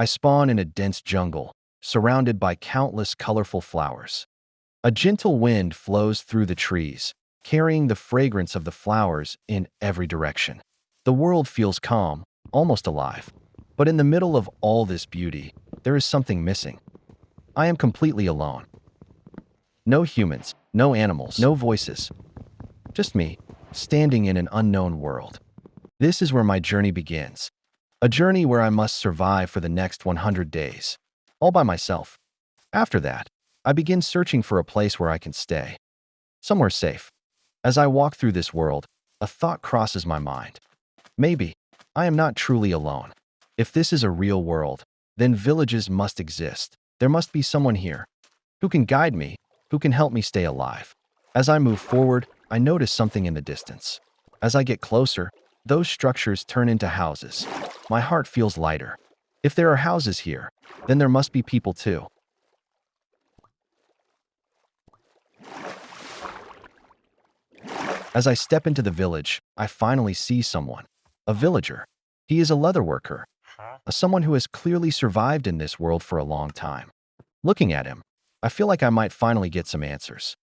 I spawn in a dense jungle, surrounded by countless colorful flowers. A gentle wind flows through the trees, carrying the fragrance of the flowers in every direction. The world feels calm, almost alive. But in the middle of all this beauty, there is something missing. I am completely alone. No humans, no animals, no voices. Just me, standing in an unknown world. This is where my journey begins. A journey where I must survive for the next 100 days, all by myself. After that, I begin searching for a place where I can stay. Somewhere safe. As I walk through this world, a thought crosses my mind. Maybe I am not truly alone. If this is a real world, then villages must exist. There must be someone here who can guide me, who can help me stay alive. As I move forward, I notice something in the distance. As I get closer, those structures turn into houses. My heart feels lighter. If there are houses here, then there must be people too. As I step into the village, I finally see someone. A villager. He is a leather worker. Someone who has clearly survived in this world for a long time. Looking at him, I feel like I might finally get some answers.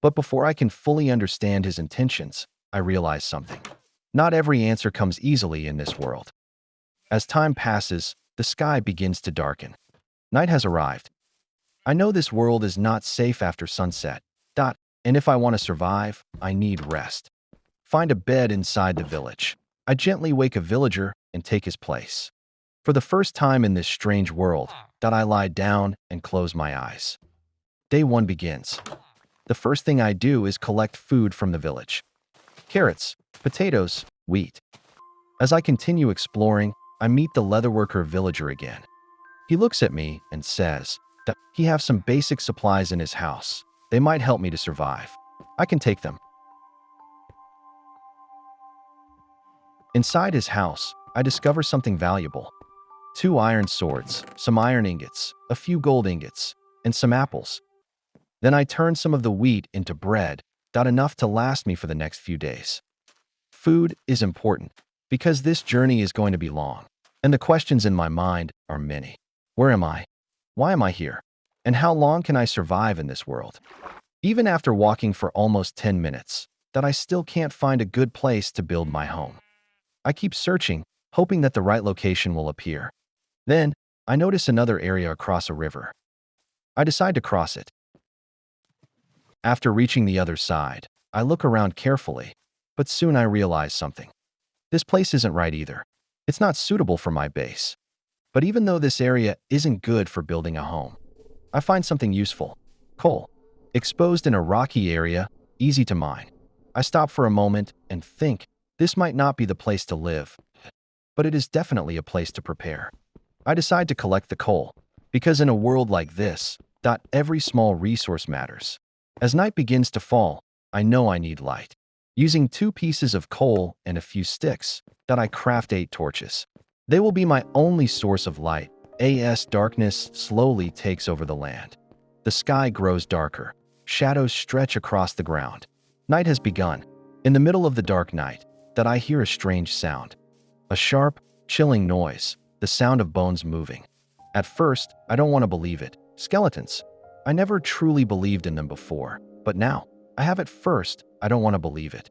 But before I can fully understand his intentions, I realize something. Not every answer comes easily in this world. As time passes, the sky begins to darken. Night has arrived. I know this world is not safe after sunset. And if I want to survive, I need rest. Find a bed inside the village. I gently wake a villager and take his place. For the first time in this strange world, I lie down and close my eyes. Day 1 begins. The first thing I do is collect food from the village. Carrots, potatoes, wheat. As I continue exploring, I meet the leatherworker villager again. He looks at me and says that he has some basic supplies in his house. They might help me to survive. I can take them. Inside his house, I discover something valuable. 2 iron swords, some iron ingots, a few gold ingots, and some apples. Then I turn some of the wheat into bread, enough to last me for the next few days. Food is important, because this journey is going to be long, and the questions in my mind are many. Where am I? Why am I here? And how long can I survive in this world? Even after walking for almost 10 minutes, I still can't find a good place to build my home. I keep searching, hoping that the right location will appear. Then, I notice another area across a river. I decide to cross it. After reaching the other side, I look around carefully, but soon I realize something. This place isn't right either. It's not suitable for my base. But even though this area isn't good for building a home, I find something useful. Coal. Exposed in a rocky area, easy to mine. I stop for a moment and think, this might not be the place to live, but it is definitely a place to prepare. I decide to collect the coal, because in a world like this, every small resource matters. As night begins to fall, I know I need light. Using 2 pieces of coal and a few sticks, I craft 8 torches. They will be my only source of light. As darkness slowly takes over the land. The sky grows darker. Shadows stretch across the ground. Night has begun. In the middle of the dark night, I hear a strange sound. A sharp, chilling noise, the sound of bones moving. At first, I don't want to believe it. Skeletons. I never truly believed in them before, but now, I have at first, I don't want to believe it.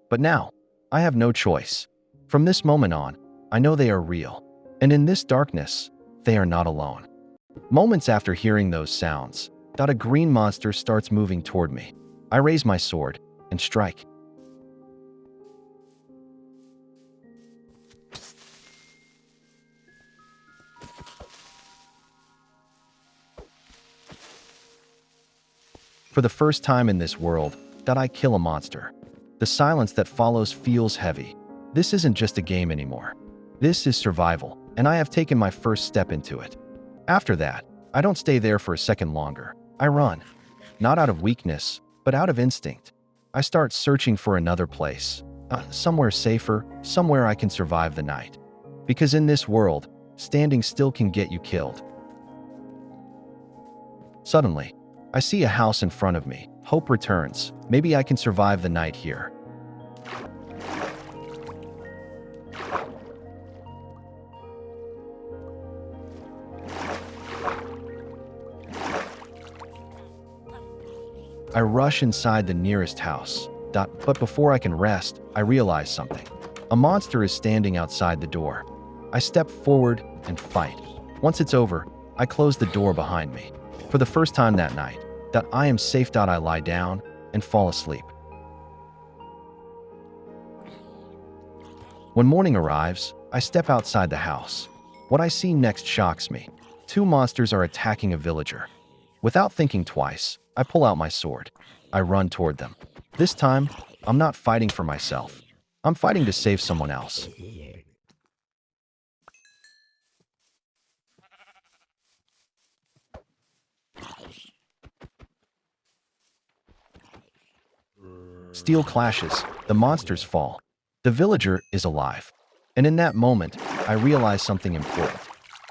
But now, I have no choice. From this moment on, I know they are real. And in this darkness, they are not alone. Moments after hearing those sounds, a green monster starts moving toward me. I raise my sword and strike. For the first time in this world, I kill a monster. The silence that follows feels heavy. This isn't just a game anymore. This is survival, and I have taken my first step into it. After that, I don't stay there for a second longer. I run. Not out of weakness, but out of instinct. I start searching for another place. Somewhere safer, somewhere I can survive the night. Because in this world, standing still can get you killed. Suddenly, I see a house in front of me. Hope returns. Maybe I can survive the night here. I rush inside the nearest house. But before I can rest, I realize something. A monster is standing outside the door. I step forward and fight. Once it's over, I close the door behind me. For the first time that night, I am safe. I lie down and fall asleep. When morning arrives, I step outside the house. What I see next shocks me. Two monsters are attacking a villager. Without thinking twice, I pull out my sword. I run toward them. This time, I'm not fighting for myself. I'm fighting to save someone else. Steel clashes, the monsters fall. The villager is alive. And in that moment, I realize something important.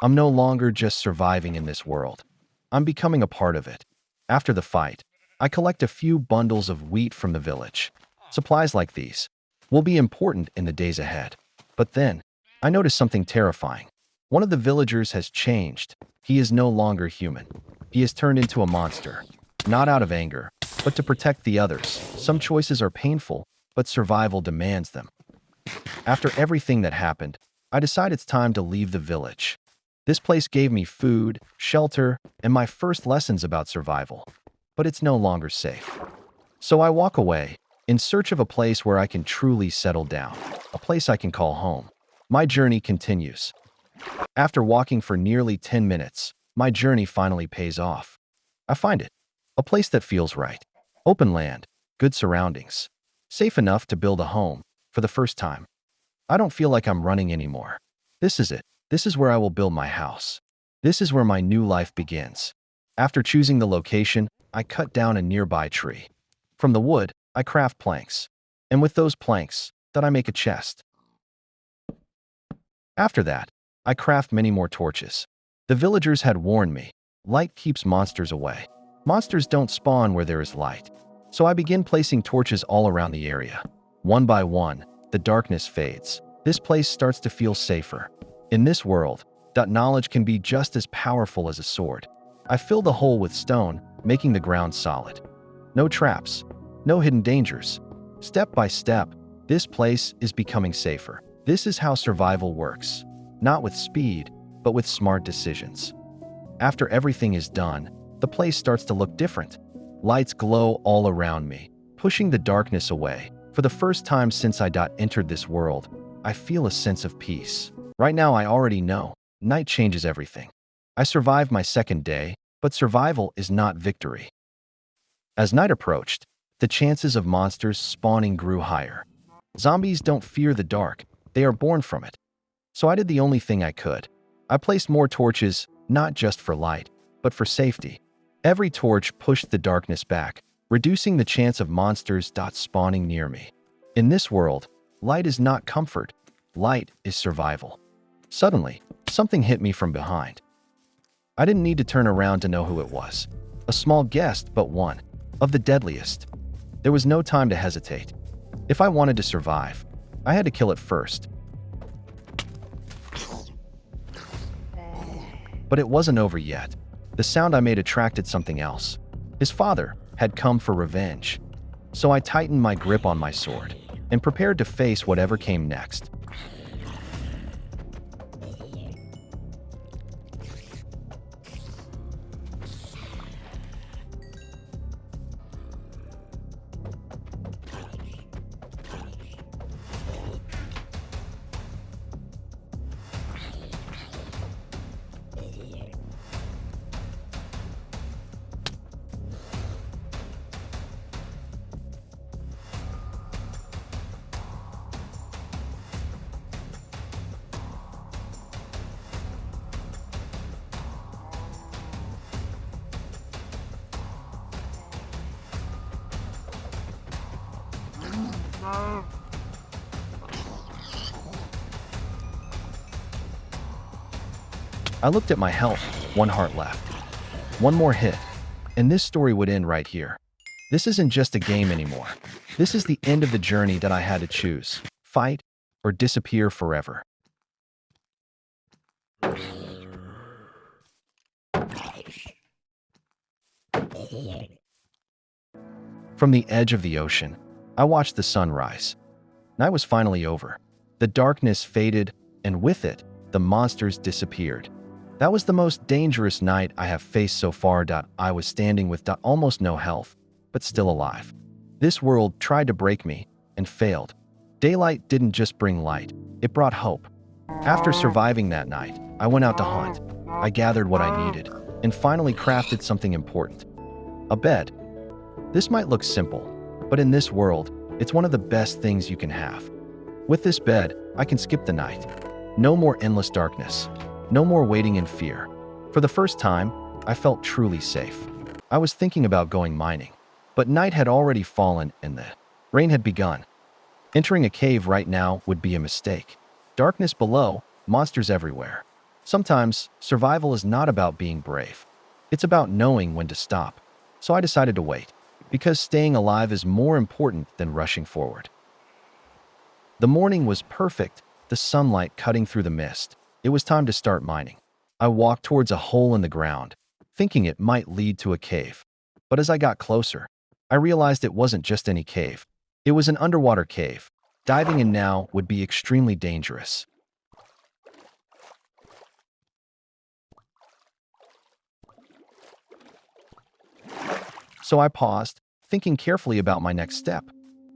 I'm no longer just surviving in this world. I'm becoming a part of it. After the fight, I collect a few bundles of wheat from the village. Supplies like these will be important in the days ahead. But then, I notice something terrifying. One of the villagers has changed. He is no longer human. He has turned into a monster. Not out of anger, but to protect the others. Some choices are painful, but survival demands them. After everything that happened, I decide it's time to leave the village. This place gave me food, shelter, and my first lessons about survival. But it's no longer safe. So I walk away, in search of a place where I can truly settle down, a place I can call home. My journey continues. After walking for nearly 10 minutes, my journey finally pays off. I find it. A place that feels right. Open land, good surroundings, safe enough to build a home for the first time. I don't feel like I'm running anymore. This is it. This is where I will build my house. This is where my new life begins. After choosing the location, I cut down a nearby tree. From the wood, I craft planks. And with those planks, I make a chest. After that, I craft many more torches. The villagers had warned me, light keeps monsters away. Monsters don't spawn where there is light. So I begin placing torches all around the area. One by one, the darkness fades. This place starts to feel safer. In this world, knowledge can be just as powerful as a sword. I fill the hole with stone, making the ground solid. No traps, no hidden dangers. Step by step, this place is becoming safer. This is how survival works. Not with speed, but with smart decisions. After everything is done, the place starts to look different. Lights glow all around me, pushing the darkness away. For the first time since I entered this world, I feel a sense of peace. Right now I already know, night changes everything. I survived my second day, but survival is not victory. As night approached, the chances of monsters spawning grew higher. Zombies don't fear the dark, they are born from it. So I did the only thing I could. I placed more torches, not just for light, but for safety. Every torch pushed the darkness back, reducing the chance of monsters spawning near me. In this world, light is not comfort, light is survival. Suddenly, something hit me from behind. I didn't need to turn around to know who it was. A small guest, but one of the deadliest. There was no time to hesitate. If I wanted to survive, I had to kill it first. But it wasn't over yet. The sound I made attracted something else. His father had come for revenge. So I tightened my grip on my sword and prepared to face whatever came next. I looked at my health, 1 heart left. One more hit, and this story would end right here. This isn't just a game anymore. This is the end of the journey that I had to choose. Fight or disappear forever. From the edge of the ocean, I watched the sun rise. Night was finally over. The darkness faded, and with it, the monsters disappeared. That was the most dangerous night I have faced so far. I was standing with almost no health, but still alive. This world tried to break me, and failed. Daylight didn't just bring light, it brought hope. After surviving that night, I went out to hunt. I gathered what I needed, and finally crafted something important. A bed. This might look simple, but in this world, it's one of the best things you can have. With this bed, I can skip the night. No more endless darkness. No more waiting in fear. For the first time, I felt truly safe. I was thinking about going mining, but night had already fallen and the rain had begun. Entering a cave right now would be a mistake. Darkness below, monsters everywhere. Sometimes, survival is not about being brave. It's about knowing when to stop. So I decided to wait, because staying alive is more important than rushing forward. The morning was perfect, the sunlight cutting through the mist. It was time to start mining. I walked towards a hole in the ground, thinking it might lead to a cave. But as I got closer, I realized it wasn't just any cave. It was an underwater cave. Diving in now would be extremely dangerous. So I paused, thinking carefully about my next step.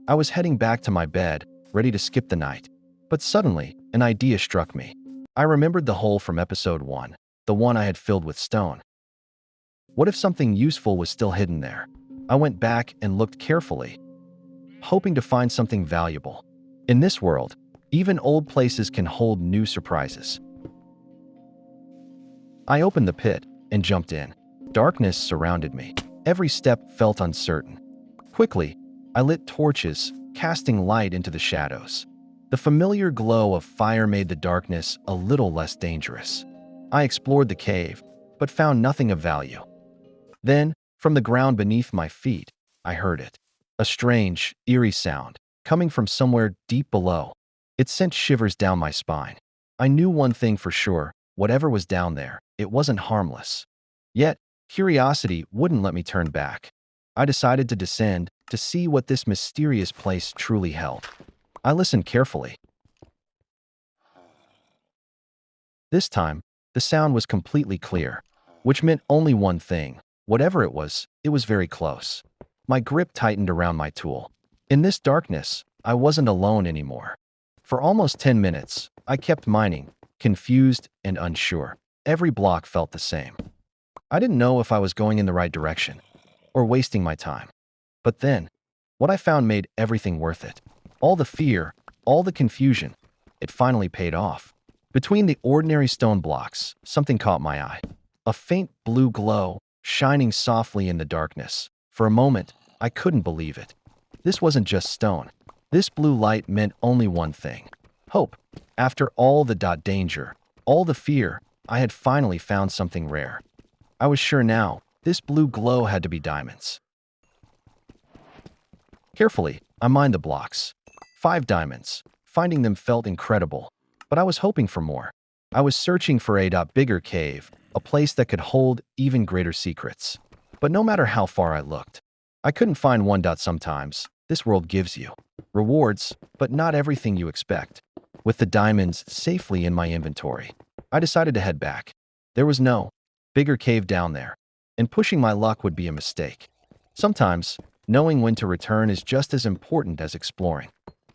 I was heading back to my bed, ready to skip the night. But suddenly, an idea struck me. I remembered the hole from episode 1, the one I had filled with stone. What if something useful was still hidden there? I went back and looked carefully, hoping to find something valuable. In this world, even old places can hold new surprises. I opened the pit and jumped in. Darkness surrounded me. Every step felt uncertain. Quickly, I lit torches, casting light into the shadows. The familiar glow of fire made the darkness a little less dangerous. I explored the cave, but found nothing of value. Then, from the ground beneath my feet, I heard it. A strange, eerie sound, coming from somewhere deep below. It sent shivers down my spine. I knew one thing for sure, whatever was down there, it wasn't harmless. Yet, curiosity wouldn't let me turn back. I decided to descend to see what this mysterious place truly held. I listened carefully. This time, the sound was completely clear, which meant only one thing. Whatever it was very close. My grip tightened around my tool. In this darkness, I wasn't alone anymore. For almost 10 minutes, I kept mining, confused and unsure. Every block felt the same. I didn't know if I was going in the right direction or wasting my time. But then, what I found made everything worth it. All the fear, all the confusion, it finally paid off. Between the ordinary stone blocks, something caught my eye. A faint blue glow, shining softly in the darkness. For a moment, I couldn't believe it. This wasn't just stone. This blue light meant only one thing: hope. After all the danger, all the fear, I had finally found something rare. I was sure now, this blue glow had to be diamonds. Carefully, I mined the blocks. 5 diamonds. Finding them felt incredible, but I was hoping for more. I was searching for a bigger cave, a place that could hold even greater secrets. But no matter how far I looked, I couldn't find one. Sometimes, this world gives you rewards, but not everything you expect. With the diamonds safely in my inventory, I decided to head back. There was no bigger cave down there, and pushing my luck would be a mistake. Sometimes, knowing when to return is just as important as exploring.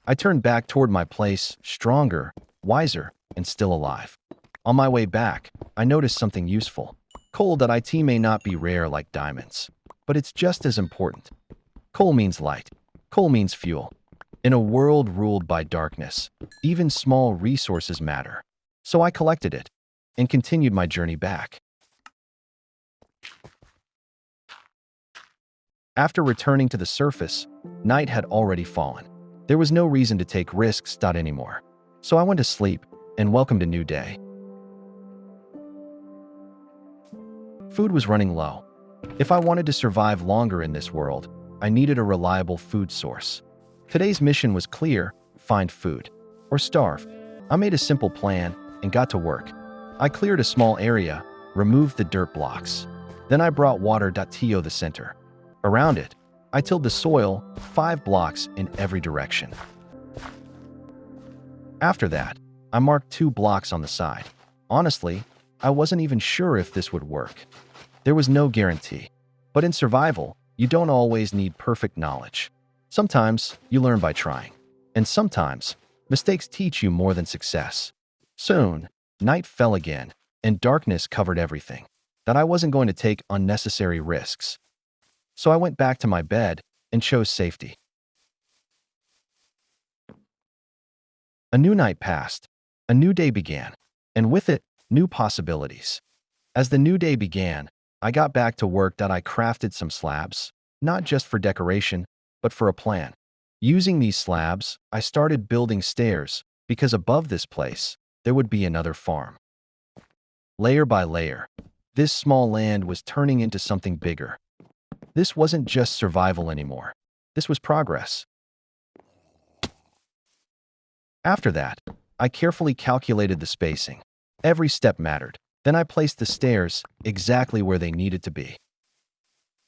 I turned back toward my place, stronger, wiser, and still alive. On my way back, I noticed something useful. Coal.it may not be rare like diamonds, but it's just as important. Coal means light. Coal means fuel. In a world ruled by darkness, even small resources matter. So I collected it and continued my journey back. After returning to the surface, night had already fallen. There was no reason to take risks anymore. So I went to sleep and welcomed a new day. Food was running low. If I wanted to survive longer in this world, I needed a reliable food source. Today's mission was clear: find food or starve. I made a simple plan and got to work. I cleared a small area, removed the dirt blocks. Then I brought water to the center. Around it, I tilled the soil 5 blocks in every direction. After that, I marked 2 blocks on the side. Honestly, I wasn't even sure if this would work. There was no guarantee. But in survival, you don't always need perfect knowledge. Sometimes you learn by trying. And sometimes, mistakes teach you more than success. Soon, night fell again, and darkness covered everything. That I wasn't going to take unnecessary risks. So I went back to my bed and chose safety. A new night passed. A new day began. And with it, new possibilities. As the new day began, I got back to work that I crafted some slabs, not just for decoration, but for a plan. Using these slabs, I started building stairs because above this place, there would be another farm. Layer by layer, this small land was turning into something bigger. This wasn't just survival anymore. This was progress. After that, I carefully calculated the spacing. Every step mattered. Then I placed the stairs exactly where they needed to be.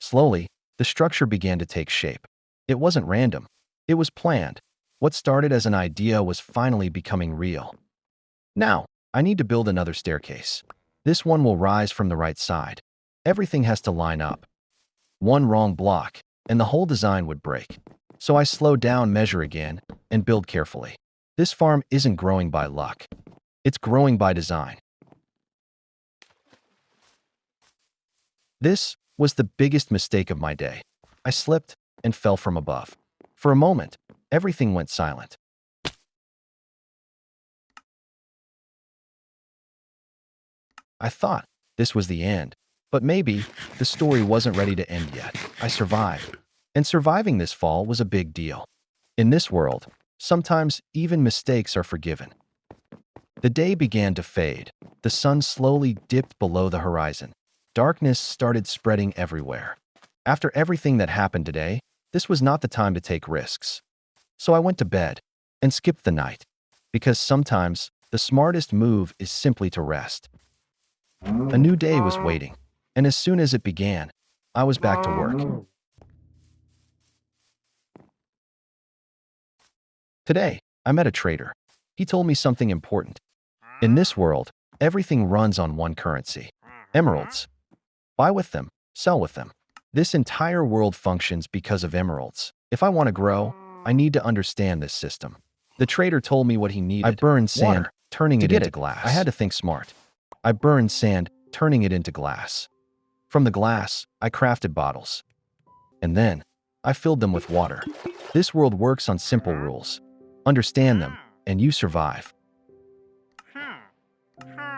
Slowly, the structure began to take shape. It wasn't random. It was planned. What started as an idea was finally becoming real. Now, I need to build another staircase. This one will rise from the right side. Everything has to line up. One wrong block, and the whole design would break. So I slow down, measure again, and build carefully. This farm isn't growing by luck. It's growing by design. This was the biggest mistake of my day. I slipped and fell from above. For a moment, everything went silent. I thought this was the end, but maybe the story wasn't ready to end yet. I survived, and surviving this fall was a big deal. In this world, sometimes even mistakes are forgiven. The day began to fade. The sun slowly dipped below the horizon. Darkness started spreading everywhere. After everything that happened today, this was not the time to take risks. So I went to bed and skipped the night, because sometimes the smartest move is simply to rest. A new day was waiting, and as soon as it began, I was back to work. Today, I met a trader. He told me something important. In this world, everything runs on one currency: emeralds. Buy with them, sell with them. This entire world functions because of emeralds. If I want to grow, I need to understand this system. The trader told me what he needed. I burned sand, turning it into glass. I had to think smart. I burned sand, turning it into glass. From the glass, I crafted bottles. And then, I filled them with water. This world works on simple rules. Understand them, and you survive.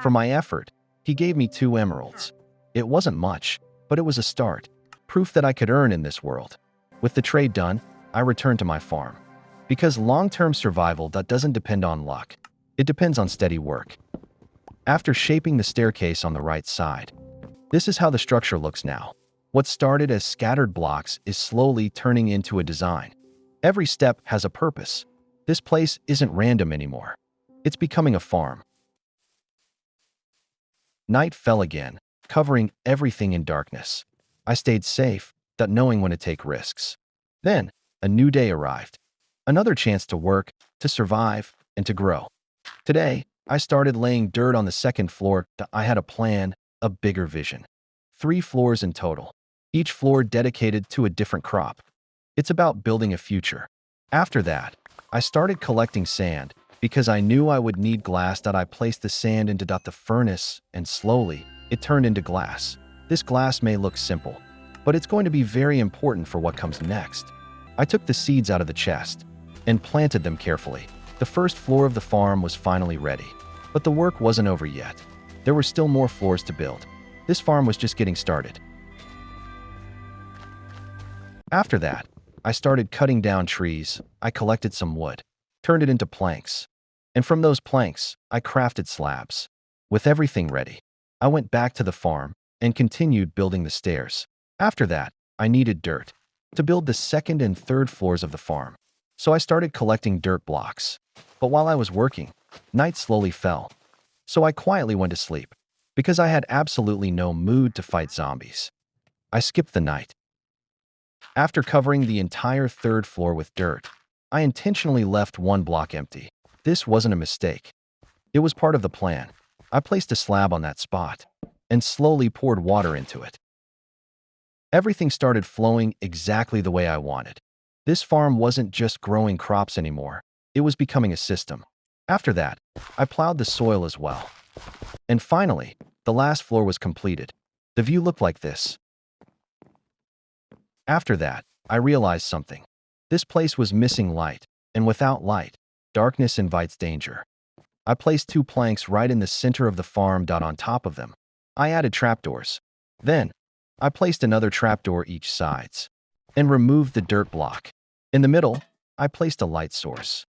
For my effort, he gave me 2 emeralds. It wasn't much, but it was a start. Proof that I could earn in this world. With the trade done, I returned to my farm. Because long-term survival doesn't depend on luck. It depends on steady work. After shaping the staircase on the right side, this is how the structure looks now. What started as scattered blocks is slowly turning into a design. Every step has a purpose. This place isn't random anymore. It's becoming a farm. Night fell again, covering everything in darkness. I stayed safe, not knowing when to take risks. Then, a new day arrived. Another chance to work, to survive, and to grow. Today, I started laying dirt on the second floor. I had a plan, a bigger vision. 3 floors in total, each floor dedicated to a different crop. It's about building a future. After that, I started collecting sand because I knew I would need glass. I placed the sand into the furnace, and slowly, it turned into glass. This glass may look simple, but it's going to be very important for what comes next. I took the seeds out of the chest and planted them carefully. The first floor of the farm was finally ready, but the work wasn't over yet. There were still more floors to build. This farm was just getting started. After that, I started cutting down trees. I collected some wood, turned it into planks, and from those planks, I crafted slabs. With everything ready, I went back to the farm and continued building the stairs. After that, I needed dirt to build the second and third floors of the farm. So I started collecting dirt blocks. But while I was working, night slowly fell. So I quietly went to sleep because I had absolutely no mood to fight zombies. I skipped the night. After covering the entire third floor with dirt, I intentionally left one block empty. This wasn't a mistake. It was part of the plan. I placed a slab on that spot and slowly poured water into it. Everything started flowing exactly the way I wanted. This farm wasn't just growing crops anymore. It was becoming a system. After that, I plowed the soil as well. And finally, the last floor was completed. The view looked like this. After that, I realized something. This place was missing light, and without light, darkness invites danger. I placed 2 planks right in the center of the farm. On top of them, I added trapdoors. Then, I placed another trapdoor each sides and removed the dirt block. In the middle, I placed a light source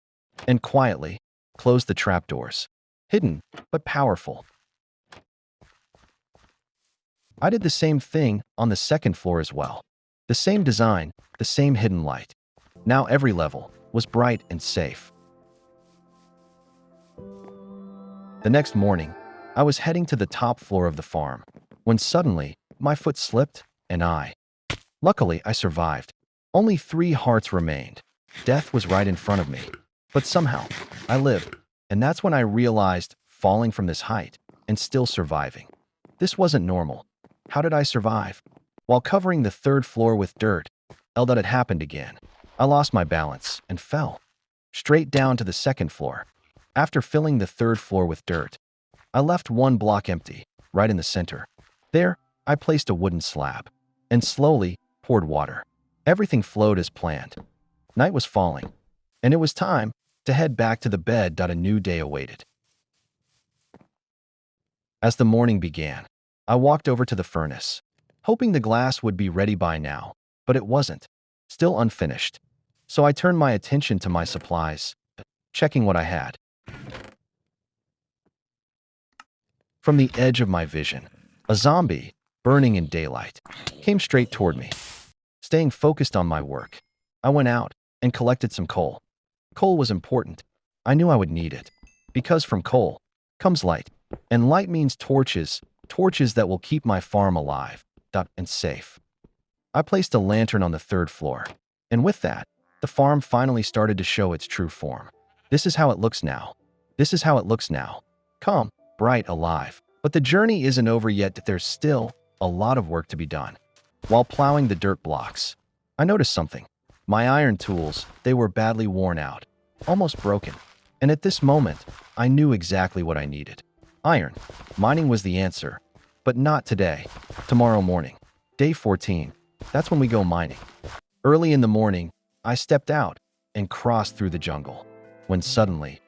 and quietly closed the trapdoors. Hidden, but powerful. I did the same thing on the second floor as well. The same design, the same hidden light. Now every level was bright and safe. The next morning, I was heading to the top floor of the farm when suddenly my foot slipped and Luckily, I survived. Only 3 hearts remained. Death was right in front of me. But somehow, I lived. And that's when I realized falling from this height and still surviving. This wasn't normal. How did I survive? While covering the third floor with dirt, it happened again. I lost my balance and fell straight down to the second floor. After filling the third floor with dirt, I left 1 block empty, right in the center. There, I placed a wooden slab and slowly poured water. Everything flowed as planned. Night was falling, and it was time to head back to the bed. A new day awaited. As the morning began, I walked over to the furnace, hoping the glass would be ready by now, but it wasn't, still unfinished. So I turned my attention to my supplies, checking what I had. From the edge of my vision, a zombie, burning in daylight, came straight toward me. Staying focused on my work, I went out and collected some coal. Coal was important. I knew I would need it, because from coal comes light, and light means torches that will keep my farm alive and safe. I placed a lantern on the third floor, and with that, the farm finally started to show its true form. This is how it looks now. This is how it looks now. Calm, bright, alive. But the journey isn't over yet. There's still a lot of work to be done. While plowing the dirt blocks, I noticed something. My iron tools, they were badly worn out, almost broken. And at this moment, I knew exactly what I needed. Iron. Mining was the answer. But not today. Tomorrow morning. Day 14. That's when we go mining. Early in the morning, I stepped out and crossed through the jungle, when suddenly,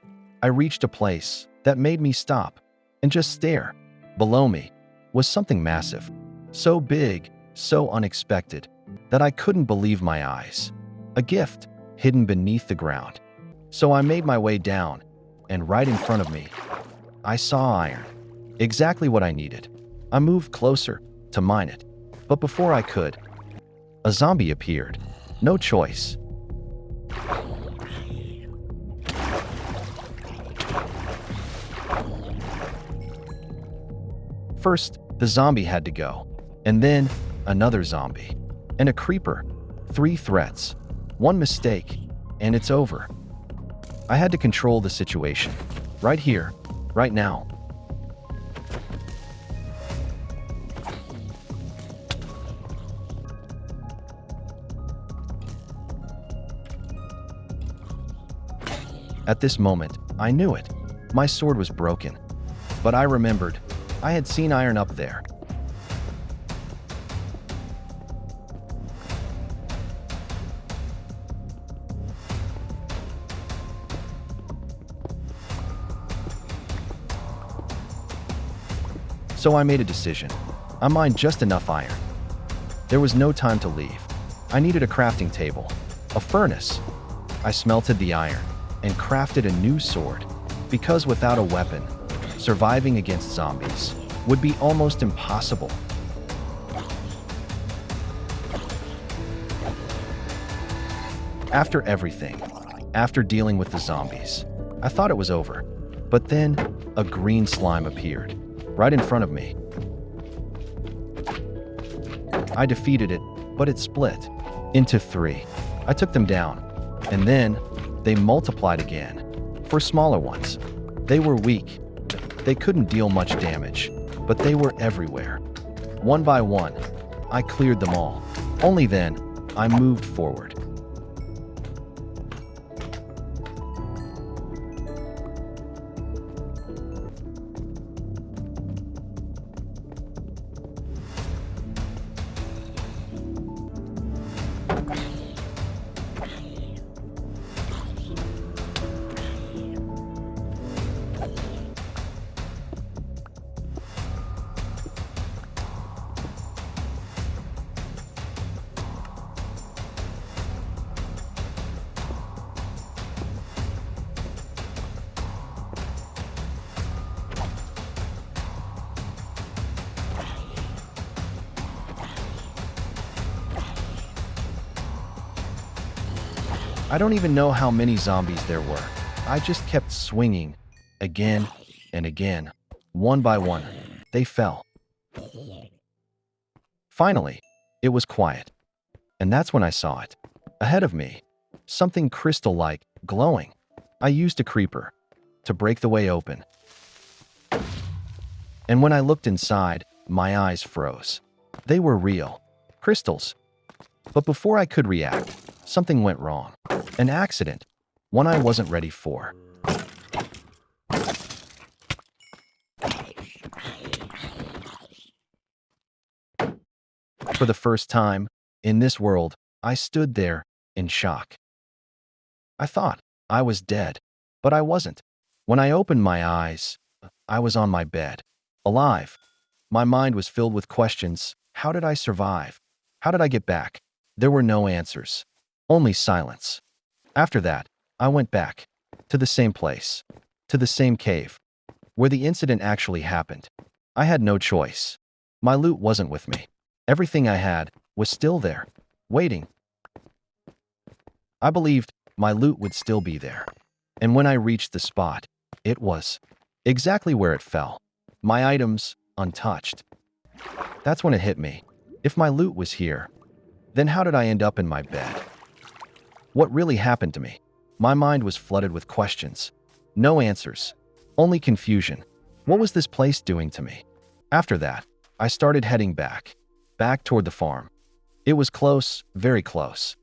I reached a place that made me stop and just stare. Below me was something massive, so big, so unexpected, that I couldn't believe my eyes. A gift hidden beneath the ground. So I made my way down, and right in front of me, I saw iron. Exactly what I needed. I moved closer to mine it. But before I could, a zombie appeared. No choice. First, the zombie had to go, and then another zombie, and a creeper. 3 threats, 1 mistake, and it's over. I had to control the situation, right here, right now. At this moment, I knew it. My sword was broken, but I remembered I had seen iron up there. So I made a decision. I mined just enough iron. There was no time to leave. I needed a crafting table, a furnace. I smelted the iron and crafted a new sword, because without a weapon, surviving against zombies would be almost impossible. After everything, after dealing with the zombies, I thought it was over. But then, a green slime appeared, right in front of me. I defeated it, but it split into 3. I took them down, and then they multiplied again. For smaller ones, they were weak. They couldn't deal much damage, but they were everywhere. One by one, I cleared them all. Only then, I moved forward. I don't even know how many zombies there were. I just kept swinging, again and again. One by one, they fell. Finally, it was quiet. And that's when I saw it. Ahead of me, something crystal-like, glowing. I used a creeper to break the way open. And when I looked inside, my eyes froze. They were real. Crystals. But before I could react, something went wrong. An accident. One I wasn't ready for. For the first time in this world, I stood there in shock. I thought I was dead, but I wasn't. When I opened my eyes, I was on my bed, alive. My mind was filled with questions. How did I survive? How did I get back? There were no answers, only silence. After that, I went back to the same place, to the same cave, where the incident actually happened. I had no choice. My loot wasn't with me. Everything I had was still there, waiting. I believed my loot would still be there. And when I reached the spot, it was exactly where it fell. My items untouched. That's when it hit me. If my loot was here, then how did I end up in my bed? What really happened to me? My mind was flooded with questions. No answers, only confusion. What was this place doing to me? After that, I started heading back toward the farm. It was close, very close.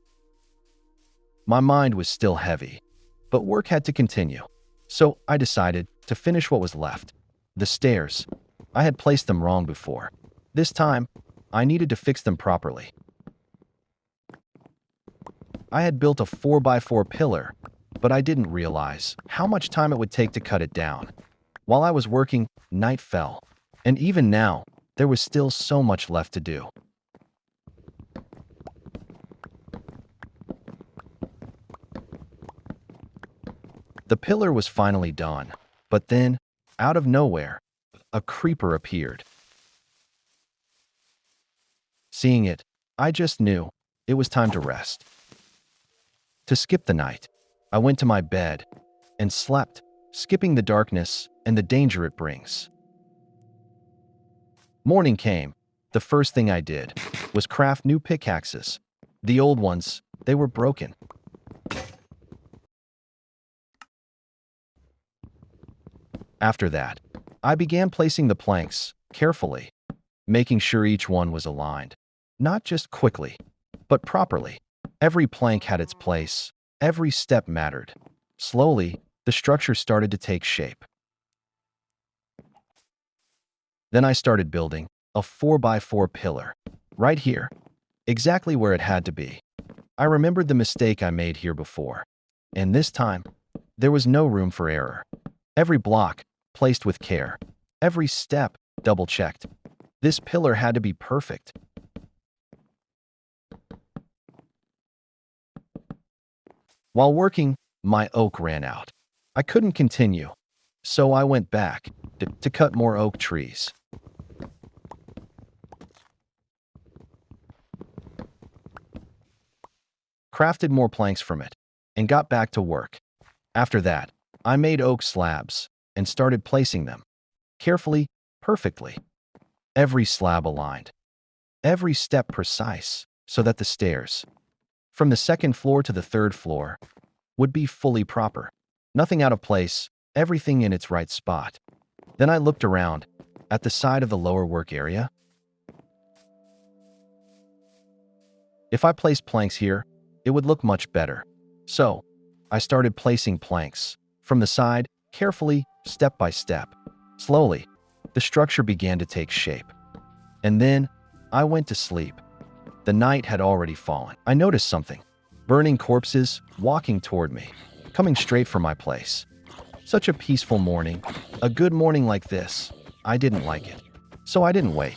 My mind was still heavy, but work had to continue. So I decided to finish what was left. The stairs. I had placed them wrong before. This time, I needed to fix them properly. I had built a 4x4 pillar, but I didn't realize how much time it would take to cut it down. While I was working, night fell, and even now, there was still so much left to do. The pillar was finally done, but then, out of nowhere, a creeper appeared. Seeing it, I just knew it was time to rest. To skip the night, I went to my bed and slept, skipping the darkness and the danger it brings. Morning came. The first thing I did was craft new pickaxes. The old ones, they were broken. After that, I began placing the planks carefully, making sure each one was aligned. Not just quickly, but properly. Every plank had its place. Every step mattered. Slowly, the structure started to take shape. Then I started building a 4x4 pillar, right here, exactly where it had to be. I remembered the mistake I made here before, and this time, there was no room for error. Every block, placed with care. Every step, double-checked. This pillar had to be perfect. While working, my oak ran out. I couldn't continue, so I went back to cut more oak trees. Crafted more planks from it, and got back to work. After that, I made oak slabs and started placing them. Carefully, perfectly. Every slab aligned. Every step precise. so that the stairs, from the second floor to the third floor, would be fully proper. Nothing out of place, everything in its right spot. Then I looked around, at the side of the lower work area. If I placed planks here, it would look much better. So, I started placing planks, from the side, carefully, step by step. Slowly, the structure began to take shape. And then, I went to sleep. The night had already fallen. I noticed something. Burning corpses, walking toward me, coming straight from my place. Such a peaceful morning, a good morning like this. I didn't like it. So I didn't wait.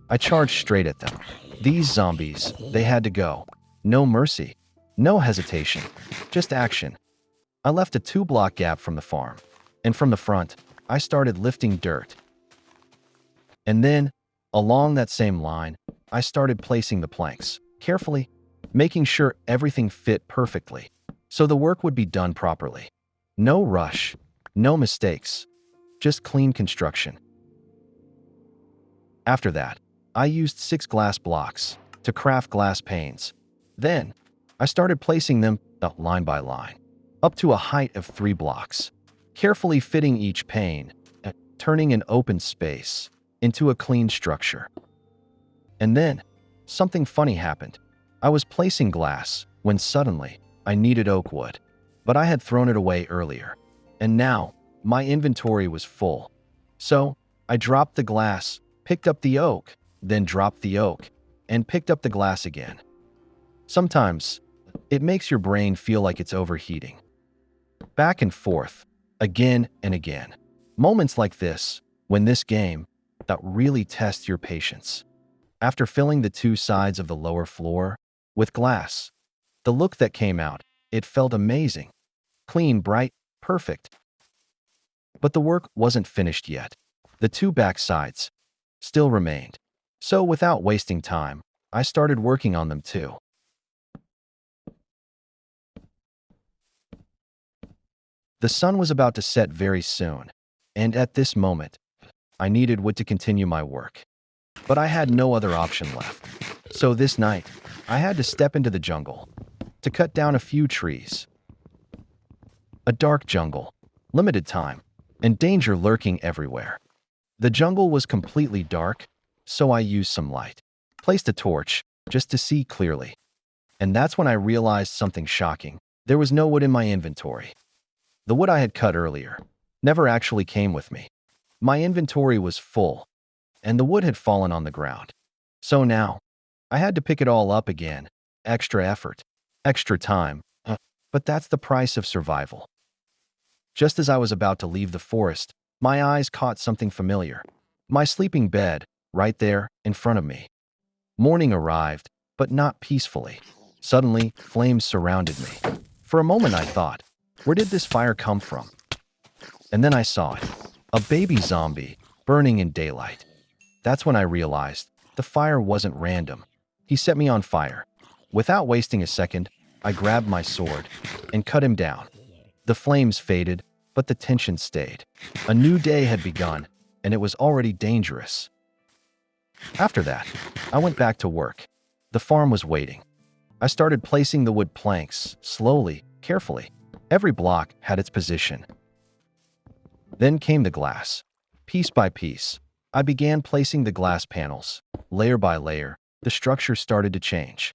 I charged straight at them. These zombies, they had to go. No mercy. No hesitation. Just action. I left a 2-block gap from the farm. And from the front, I started lifting dirt. And then, along that same line, I started placing the planks, carefully, making sure everything fit perfectly, so the work would be done properly. No rush, no mistakes, just clean construction. After that, I used 6 glass blocks to craft glass panes. Then, I started placing them line by line, up to a height of 3 blocks, carefully fitting each pane, turning an open space into a clean structure. And then, something funny happened. I was placing glass when suddenly I needed oak wood, but I had thrown it away earlier, and now my inventory was full. So, I dropped the glass, picked up the oak, then dropped the oak, and picked up the glass again. Sometimes, it makes your brain feel like it's overheating. Back and forth, again and again. Moments like this, when this game, that really tests your patience. After filling the 2 sides of the lower floor with glass, the look that came out, it felt amazing. Clean, bright, perfect. But the work wasn't finished yet. The 2 back sides still remained. So without wasting time, I started working on them too. The sun was about to set very soon, and at this moment, I needed wood to continue my work. But I had no other option left. So this night, I had to step into the jungle to cut down a few trees. A dark jungle, limited time, and danger lurking everywhere. The jungle was completely dark, so I used some light, placed a torch just to see clearly. And that's when I realized something shocking. There was no wood in my inventory. The wood I had cut earlier never actually came with me. My inventory was full, and the wood had fallen on the ground. So now, I had to pick it all up again. Extra effort, extra time, but that's the price of survival. Just as I was about to leave the forest, my eyes caught something familiar. My sleeping bed, right there, in front of me. Morning arrived, but not peacefully. Suddenly, flames surrounded me. For a moment I thought, where did this fire come from? And then I saw it. A baby zombie, burning in daylight. That's when I realized the fire wasn't random. He set me on fire. Without wasting a second, I grabbed my sword and cut him down. The flames faded, but the tension stayed. A new day had begun, and it was already dangerous. After that, I went back to work. The farm was waiting. I started placing the wood planks, slowly, carefully. Every block had its position. Then came the glass. Piece by piece, I began placing the glass panels. Layer by layer, the structure started to change.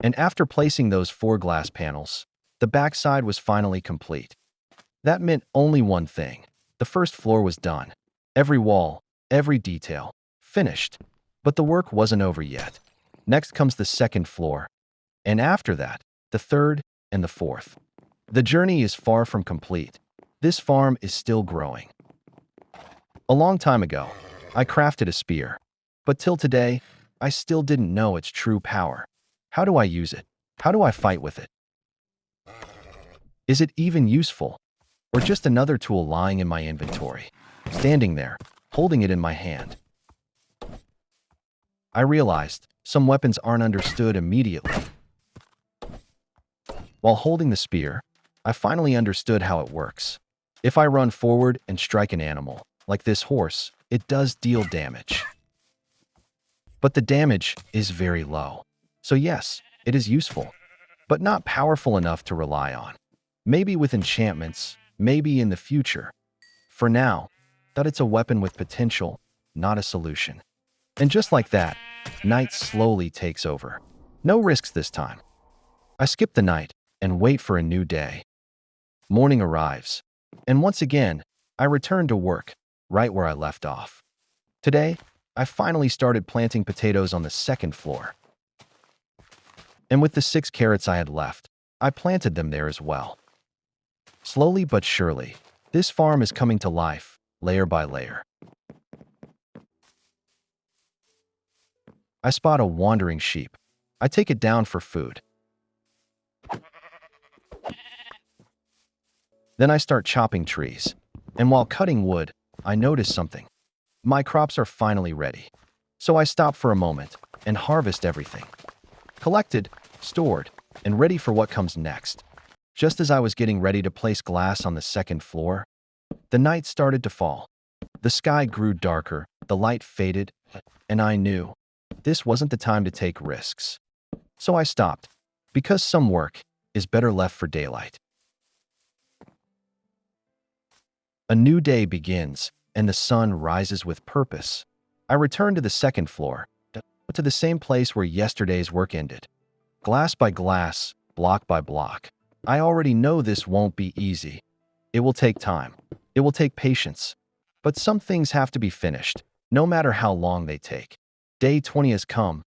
And after placing those 4 glass panels, the backside was finally complete. That meant only one thing. The first floor was done. Every wall, every detail, finished. But the work wasn't over yet. Next comes the second floor. And after that, the third and the fourth. The journey is far from complete. This farm is still growing. A long time ago, I crafted a spear. But till today, I still didn't know its true power. How do I use it? How do I fight with it? Is it even useful? Or just another tool lying in my inventory, standing there, holding it in my hand? I realized some weapons aren't understood immediately. While holding the spear, I finally understood how it works. If I run forward and strike an animal, like this horse, it does deal damage. but the damage is very low. So yes, it is useful, but not powerful enough to rely on. Maybe with enchantments, maybe in the future. For now, that it's a weapon with potential, not a solution. And just like that, night slowly takes over. No risks this time. I skip the night and wait for a new day. Morning arrives, and once again, I return to work, right where I left off. Today, I finally started planting potatoes on the second floor. And with the 6 carrots I had left, I planted them there as well. Slowly but surely, this farm is coming to life, layer by layer. I spot a wandering sheep. I take it down for food. Then I start chopping trees. And while cutting wood, I notice something. My crops are finally ready. So I stop for a moment and harvest everything. Collected, stored, and ready for what comes next. Just as I was getting ready to place glass on the second floor, the night started to fall. The sky grew darker, the light faded, and I knew this wasn't the time to take risks. So I stopped, because some work is better left for daylight. A new day begins, and the sun rises with purpose. I return to the second floor, to the same place where yesterday's work ended. Glass by glass, block by block. I already know this won't be easy. It will take time. It will take patience. But some things have to be finished, no matter how long they take. Day 20 has come,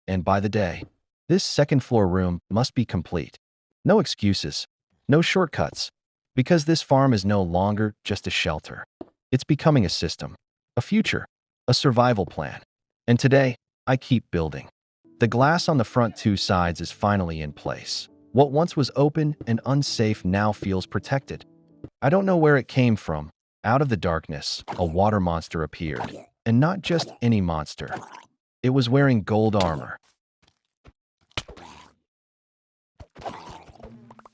and by the day, this second floor room must be complete. No excuses, no shortcuts, because this farm is no longer just a shelter. It's becoming a system, a future, a survival plan. And today, I keep building. The glass on the front 2 sides is finally in place. What once was open and unsafe now feels protected. I don't know where it came from. Out of the darkness, a water monster appeared. And not just any monster. It was wearing gold armor.